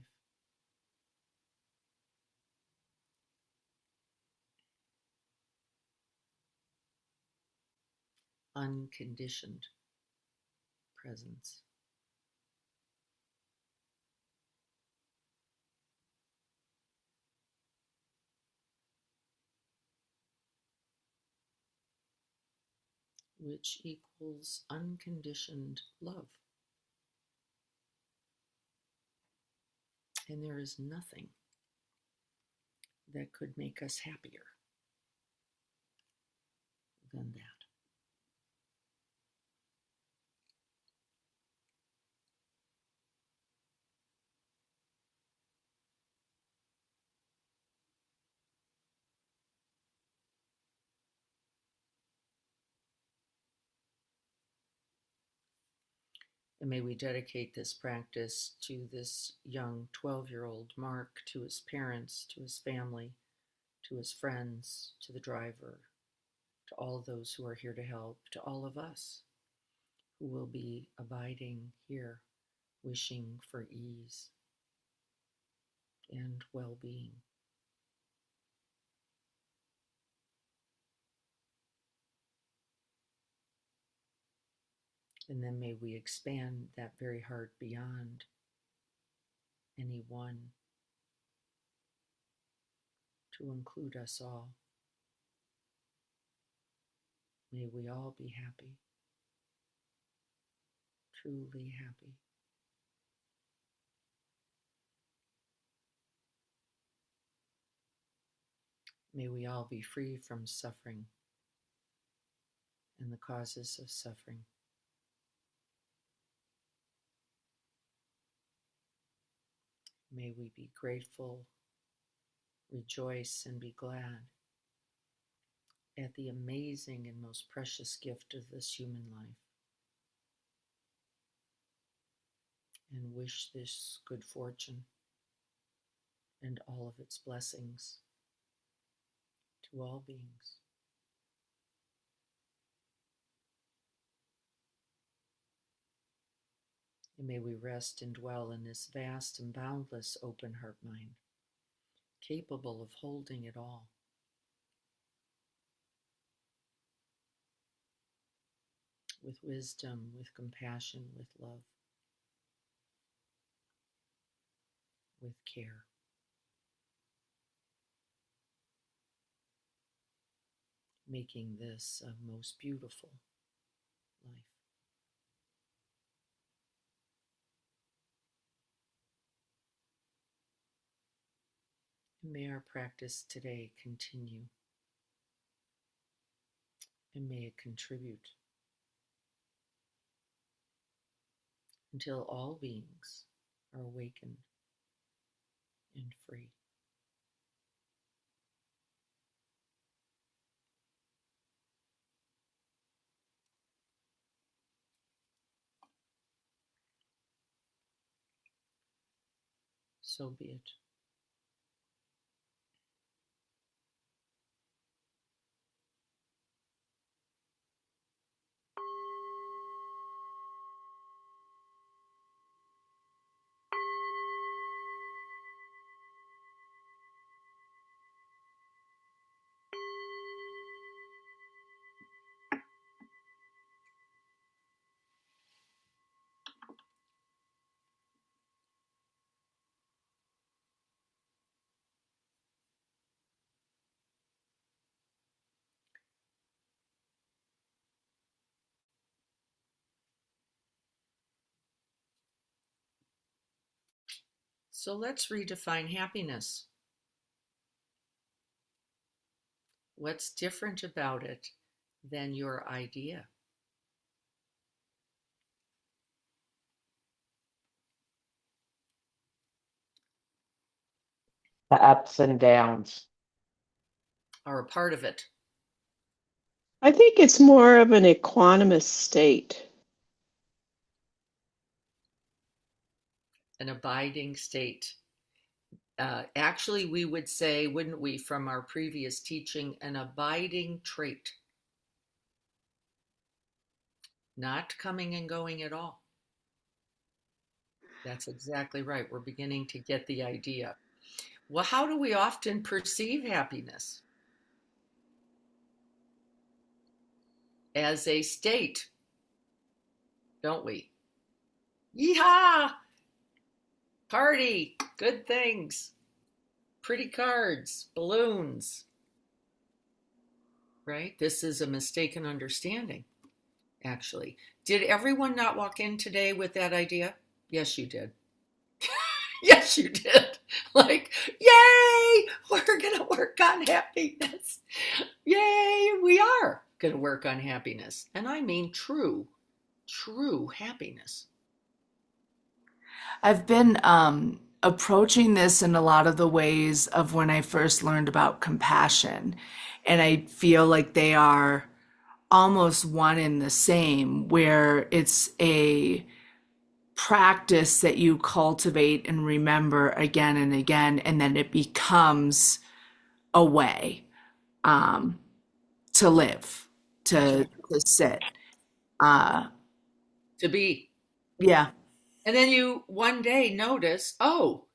Unconditioned presence. Which equals unconditioned love. And there is nothing that could make us happier than that. And may we dedicate this practice to this young 12-year-old Mark, to his parents, to his family, to his friends, to the driver, to all those who are here to help, to all of us who will be abiding here, wishing for ease and well-being. And then may we expand that very heart beyond any one to include us all. May we all be happy, truly happy. May we all be free from suffering and the causes of suffering. May we be grateful, rejoice, and be glad at the amazing and most precious gift of this human life. And wish this good fortune and all of its blessings to all beings. And may we rest and dwell in this vast and boundless open heart mind, capable of holding it all. With wisdom, with compassion, with love, with care. Making this a most beautiful life. May our practice today continue, and may it contribute until all beings are awakened and free. So be it. So let's redefine happiness. What's different about it than your idea? The ups and downs. Are a part of it. I think it's more of an equanimous state. An abiding state. Actually, we would say, wouldn't we, from our previous teaching, an abiding trait. Not coming and going at all. That's exactly right. We're beginning to get the idea. Well, how do we often perceive happiness? As a state, don't we? Yeehaw! Party, good things, pretty cards, balloons. Right? This is a mistaken understanding, actually. Did everyone not walk in today with that idea? Yes, you did. Yes, you did. Like, yay, we're going to work on happiness. Yay, we are going to work on happiness. And I mean true happiness. I've been approaching this in a lot of the ways of when I first learned about compassion. And I feel like they are almost one and the same, where it's a practice that you cultivate and remember again and again, and then it becomes a way to live, to sit, to be. Yeah. And then you one day notice, oh,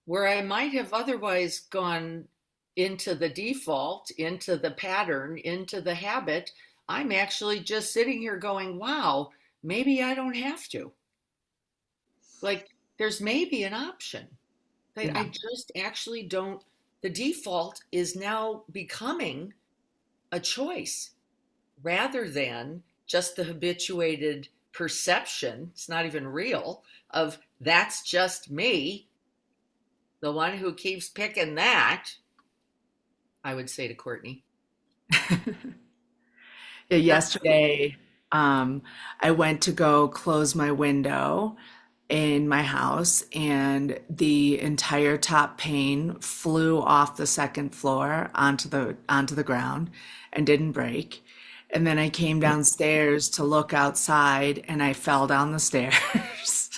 where I might have otherwise gone into the default, into the pattern, into the habit, I'm actually just sitting here going, wow, maybe I don't have to. Like, there's maybe an option. Like, I just actually don't. The default is now becoming a choice rather than just the habituated perception, it's not even real, of that's just me, the one who keeps picking that, I would say to Courtney. Yeah, yesterday, I went to go close my window in my house, and the entire top pane flew off the second floor onto the ground and didn't break. And then I came downstairs to look outside, and I fell down the stairs.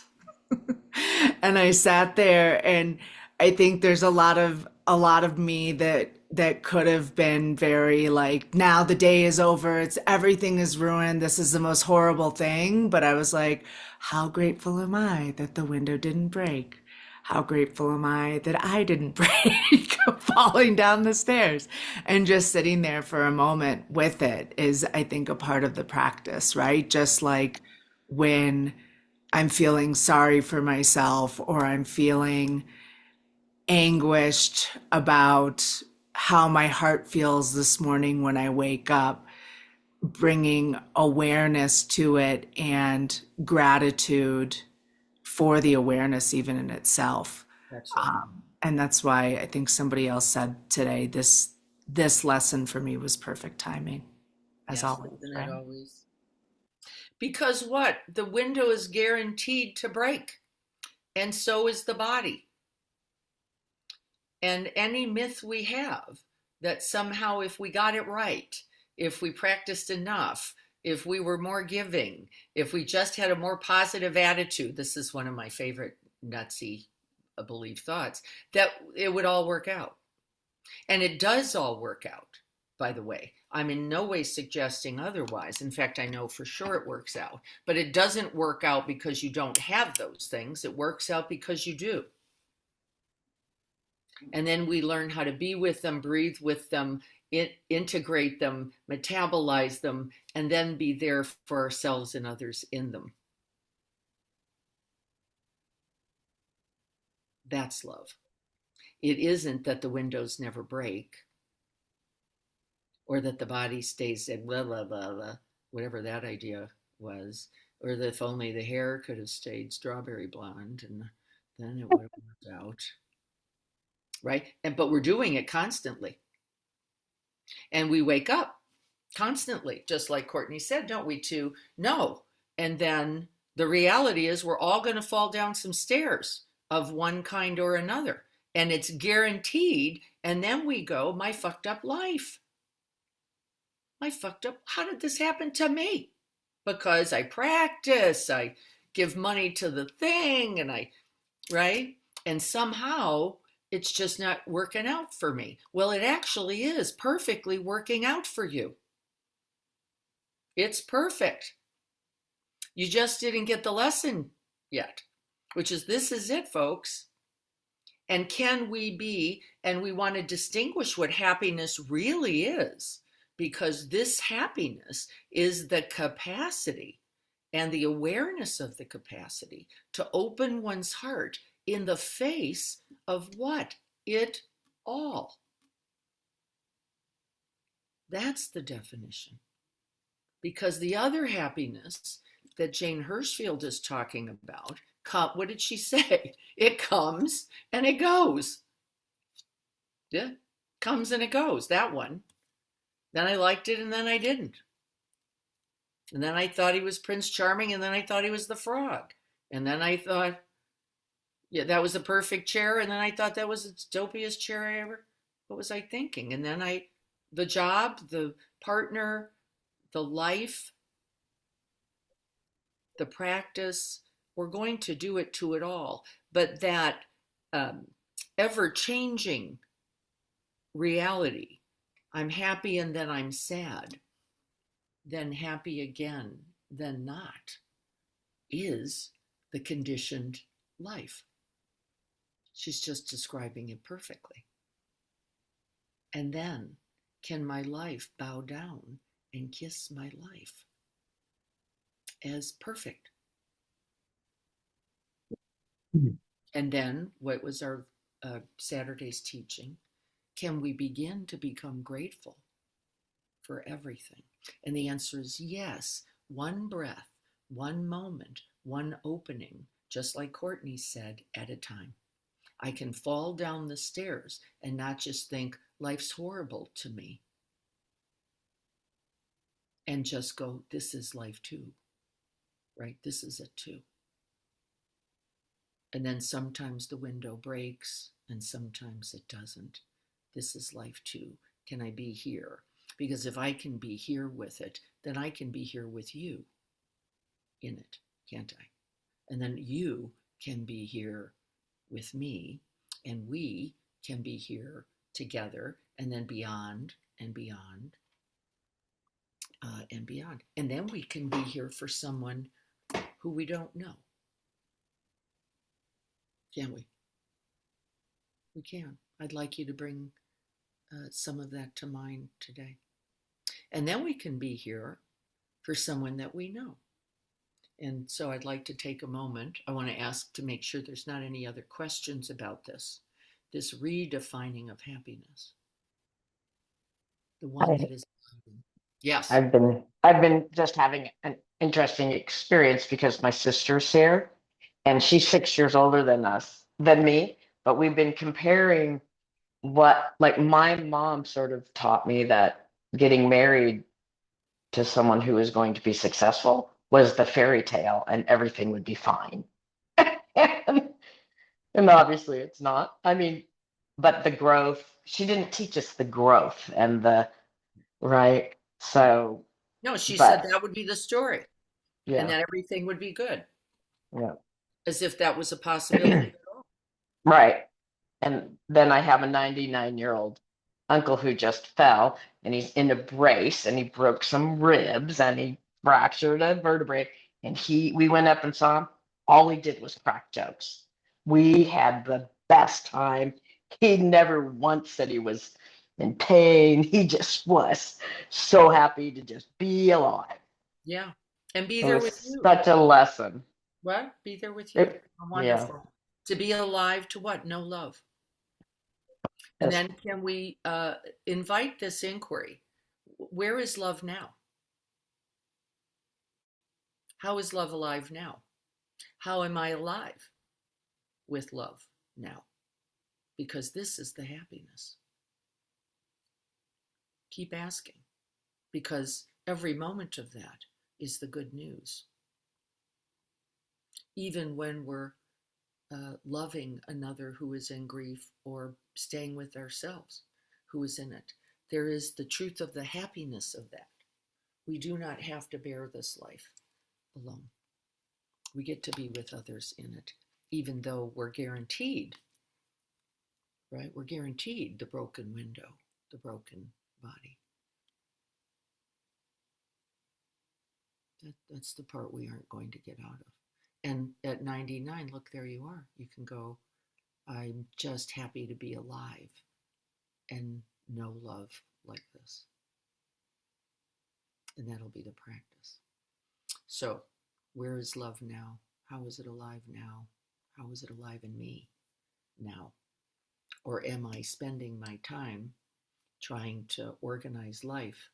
And I sat there, and I think there's a lot of me that could have been very like, now the day is over, everything is ruined, this is the most horrible thing. But I was like, how grateful am I that the window didn't break? how grateful am I that I didn't break falling down the stairs? And just sitting there for a moment with it is, I think, a part of the practice, right? Just like when I'm feeling sorry for myself or I'm feeling anguished about how my heart feels this morning when I wake up, bringing awareness to it and gratitude for the awareness even in itself. That's right. And that's why I think somebody else said today, this lesson for me was perfect timing, as Yes, always, isn't right? it always? Because what? The window is guaranteed to break, and so is the body. And any myth we have that somehow if we got it right, if we practiced enough, if we were more giving, if we just had a more positive attitude, this is one of my favorite nutsy belief thoughts, that it would all work out. And it does all work out, by the way. I'm in no way suggesting otherwise. In fact, I know for sure it works out. But it doesn't work out because you don't have those things. It works out because you do. And then we learn how to be with them, breathe with them, integrate them, metabolize them, and then be there for ourselves and others in them. That's love. It isn't that the windows never break or that the body stays at blah, blah, blah, blah, whatever that idea was, or that if only the hair could have stayed strawberry blonde and then it would have worked out. Right? But we're doing it constantly. And we wake up constantly, just like Courtney said, don't we, to no. And then the reality is we're all going to fall down some stairs of one kind or another. And it's guaranteed. And then we go, my fucked up life. My fucked up, how did this happen to me? Because I practice, I give money to the thing, and right? And somehow it's just not working out for me. Well, it actually is perfectly working out for you. It's perfect. You just didn't get the lesson yet, which is this is it, folks. And can we be, and we want to distinguish what happiness really is, because this happiness is the capacity and the awareness of the capacity to open one's heart in the face of what? It all. That's the definition. Because the other happiness that Jane Hirschfield is talking about, what did she say? It comes and it goes. Yeah, comes and it goes, that one. Then I liked it and then I didn't. And then I thought he was Prince Charming and then I thought he was the frog. And then I thought, yeah, that was the perfect chair. And then I thought that was the dopiest chair I ever, what was I thinking? And then the job, the partner, the life, the practice, we're going to do it to it all. But that ever-changing reality, I'm happy and then I'm sad, then happy again, then not, is the conditioned life. She's just describing it perfectly. And then, can my life bow down and kiss my life as perfect? And then, what was our Saturday's teaching? Can we begin to become grateful for everything? And the answer is yes. One breath, one moment, one opening, just like Courtney said, at a time. I can fall down the stairs and not just think life's horrible to me, and just go, this is life too, right? This is it too. And then sometimes the window breaks and sometimes it doesn't. This is life too. Can I be here? Because if I can be here with it, then I can be here with you in it, can't I? And then you can be here with me, and we can be here together, and then beyond and beyond and beyond. And then we can be here for someone who we don't know. Can we? We can. I'd like you to bring some of that to mind today. And then we can be here for someone that we know. And so I'd like to take a moment. I want to ask to make sure there's not any other questions about this redefining of happiness. The one that is, yes. I've been just having an interesting experience because my sister's here and she's 6 years older than me, but we've been comparing what, like, my mom sort of taught me that getting married to someone who is going to be successful was the fairy tale and everything would be fine. And obviously it's not. I mean, but the growth, she didn't teach us the growth and the right. So, No, she said but that would be the story and yeah, that everything would be good, yeah, as if that was a possibility. right. And then I have a 99-year-old uncle who just fell and he's in a brace and he broke some ribs and he fractured a vertebrae. And we went up and saw him. All he did was crack jokes. We had the best time. He never once said he was in pain. He just was so happy to just be alive. Yeah. And be It there was with you. such a lesson. What? Be there with you. Wonderful. Yeah. To be alive to what? No love. And Yes. then can we invite this inquiry? Where is love now? How is love alive now? How am I alive with love now? Because this is the happiness. Keep asking, because every moment of that is the good news. Even when we're loving another who is in grief or staying with ourselves who is in it, there is the truth of the happiness of that. We do not have to bear this life alone. We get to be with others in it, even though we're guaranteed, right? We're guaranteed the broken window, the broken body. That's the part we aren't going to get out of. And at 99, look, there you are. You can go, I'm just happy to be alive and know love like this. And that'll be the practice. So, where is love now? How is it alive now? How is it alive in me now? Or am I spending my time trying to organize life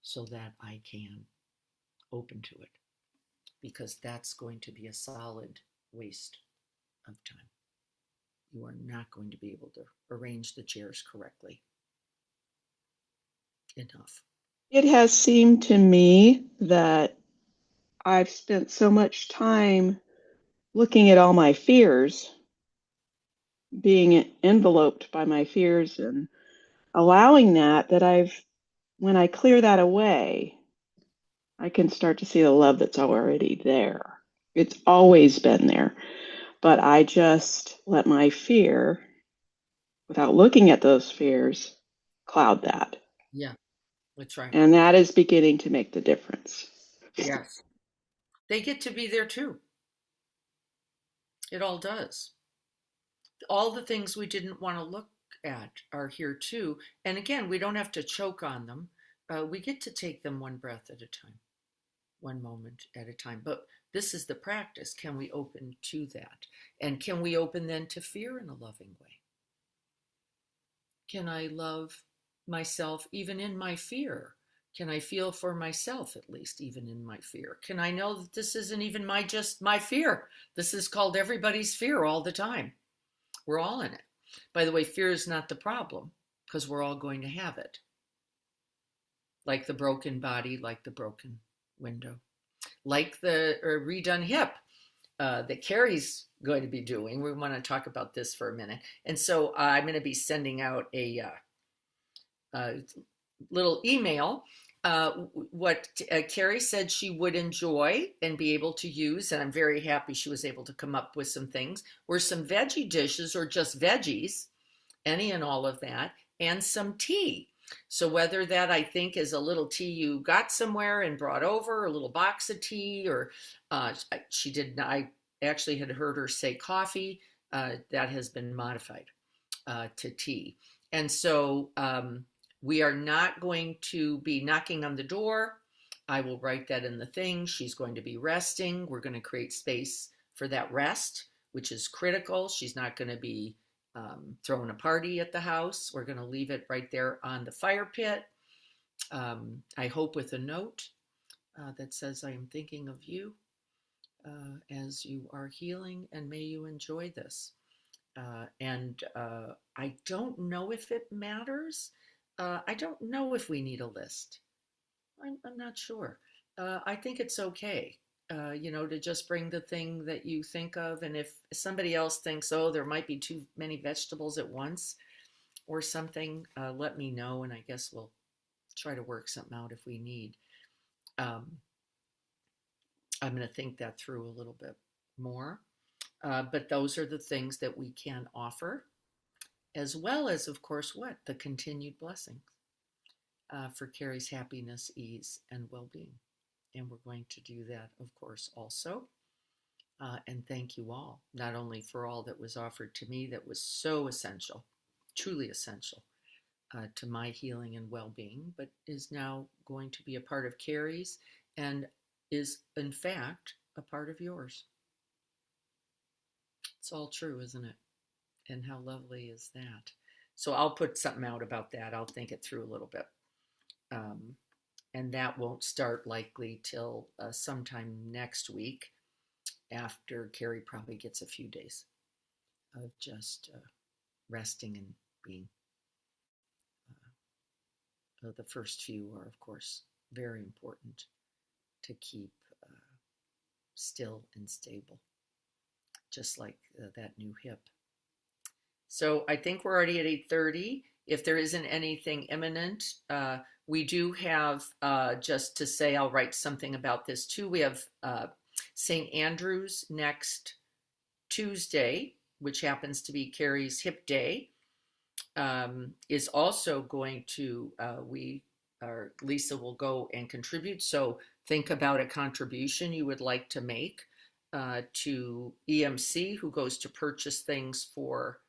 so that I can open to it? Because that's going to be a solid waste of time. You are not going to be able to arrange the chairs correctly enough. It has seemed to me that I've spent so much time looking at all my fears, being enveloped by my fears and allowing that when I clear that away, I can start to see the love that's already there. It's always been there, but I just let my fear, without looking at those fears, cloud that. Yeah, that's right. And that is beginning to make the difference. Yes. They get to be there too. It all does. All the things we didn't want to look at are here too. And again, we don't have to choke on them. We get to take them one breath at a time, one moment at a time. But this is the practice. Can we open to that? And can we open then to fear in a loving way? Can I love myself even in my fear? Can I feel for myself, at least, even in my fear? Can I know that this isn't even just my fear? This is called everybody's fear all the time. We're all in it. By the way, fear is not the problem, because we're all going to have it. Like the broken body, like the broken window, like the redone hip that Carrie's going to be doing. We want to talk about this for a minute. And so I'm going to be sending out a little email. What Carrie said she would enjoy and be able to use, and I'm very happy she was able to come up with some things, were some veggie dishes or just veggies, any and all of that, and some tea. So whether that, I think, is a little tea you got somewhere and brought over, a little box of tea, or I actually had heard her say coffee, that has been modified. to tea. And so we are not going to be knocking on the door. I will write that in the thing. She's going to be resting. We're going to create space for that rest, which is critical. She's not going to be throwing a party at the house. We're going to leave it right there on the fire pit. I hope with a note that says, I am thinking of you as you are healing, and may you enjoy this. And I don't know if it matters. I don't know if we need a list. I'm not sure. I think it's okay, to just bring the thing that you think of. And if somebody else thinks, oh, there might be too many vegetables at once or something, let me know. And I guess we'll try to work something out if we need. I'm going to think that through a little bit more. But those are the things that we can offer, as well as, of course, the continued blessings for Carrie's happiness, ease, and well-being. And we're going to do that, of course, also. And thank you all, not only for all that was offered to me that was so essential, truly essential to my healing and well-being, but is now going to be a part of Carrie's and is, in fact, a part of yours. It's all true, isn't it? And how lovely is that? So I'll put something out about that. I'll think it through a little bit. And that won't start likely till sometime next week, after Carrie probably gets a few days of just resting and being. The first few are, of course, very important to keep still and stable, just like that new hip. So I think we're already at 8:30. If there isn't anything imminent, we do have, just to say, I'll write something about this too. We have St. Andrew's next Tuesday, which happens to be Carrie's hip day, is also going to, Lisa will go and contribute. So think about a contribution you would like to make to EMC, who goes to purchase things for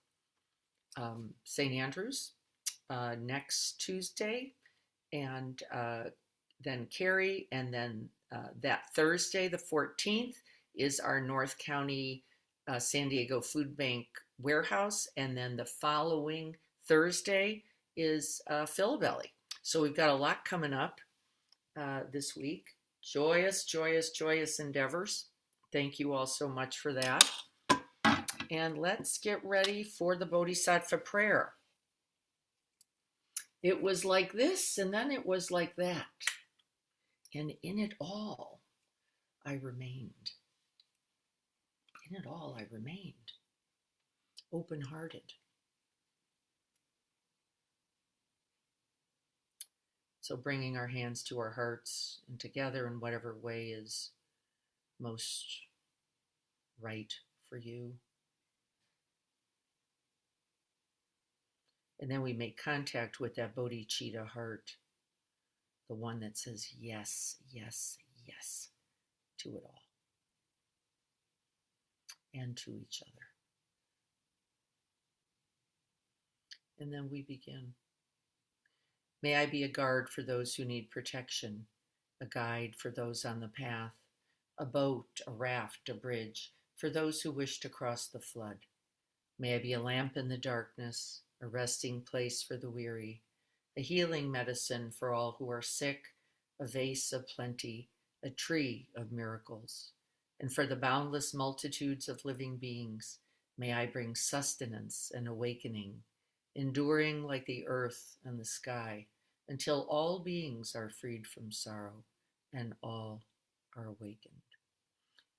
St. Andrew's next Tuesday, and then Carrie, and then that Thursday, the 14th, is our North County San Diego Food Bank warehouse, and then the following Thursday is Philabelly. So we've got a lot coming up this week. Joyous, joyous, joyous endeavors. Thank you all so much for that. And let's get ready for the Bodhisattva prayer. It was like this, and then it was like that. And in it all, I remained. In it all, I remained. Open-hearted. So bringing our hands to our hearts and together in whatever way is most right for you. And then we make contact with that bodhicitta heart, the one that says yes, yes, yes to it all and to each other. And then we begin. May I be a guard for those who need protection, a guide for those on the path, a boat, a raft, a bridge for those who wish to cross the flood. May I be a lamp in the darkness, a resting place for the weary, a healing medicine for all who are sick, a vase of plenty, a tree of miracles. And for the boundless multitudes of living beings, may I bring sustenance and awakening, enduring like the earth and the sky, until all beings are freed from sorrow and all are awakened.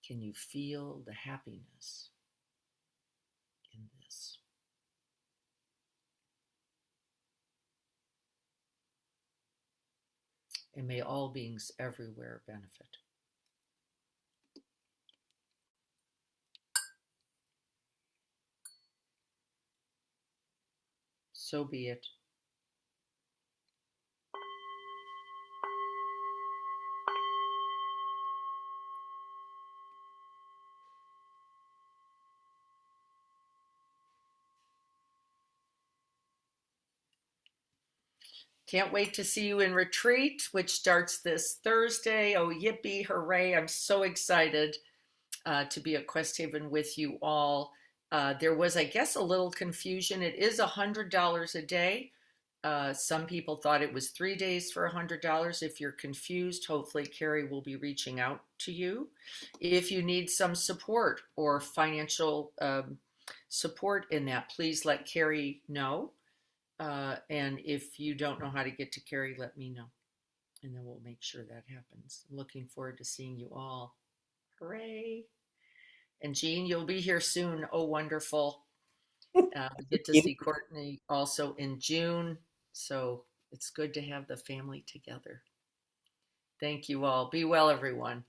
Can you feel the happiness in this? And may all beings everywhere benefit. So be it. Can't wait to see you in retreat, which starts this Thursday. Oh, yippee, hooray. I'm so excited to be at Quest Haven with you all. There was, I guess, a little confusion. It is $100 a day. Some people thought it was 3 days for $100. If you're confused, hopefully Carrie will be reaching out to you. If you need some support or financial support in that, please let Carrie know. And if you don't know how to get to Carrie, let me know. And then we'll make sure that happens. I'm looking forward to seeing you all. Hooray. And Jean, you'll be here soon. Oh, wonderful. Get to see Courtney also in June. So it's good to have the family together. Thank you all. Be well, everyone.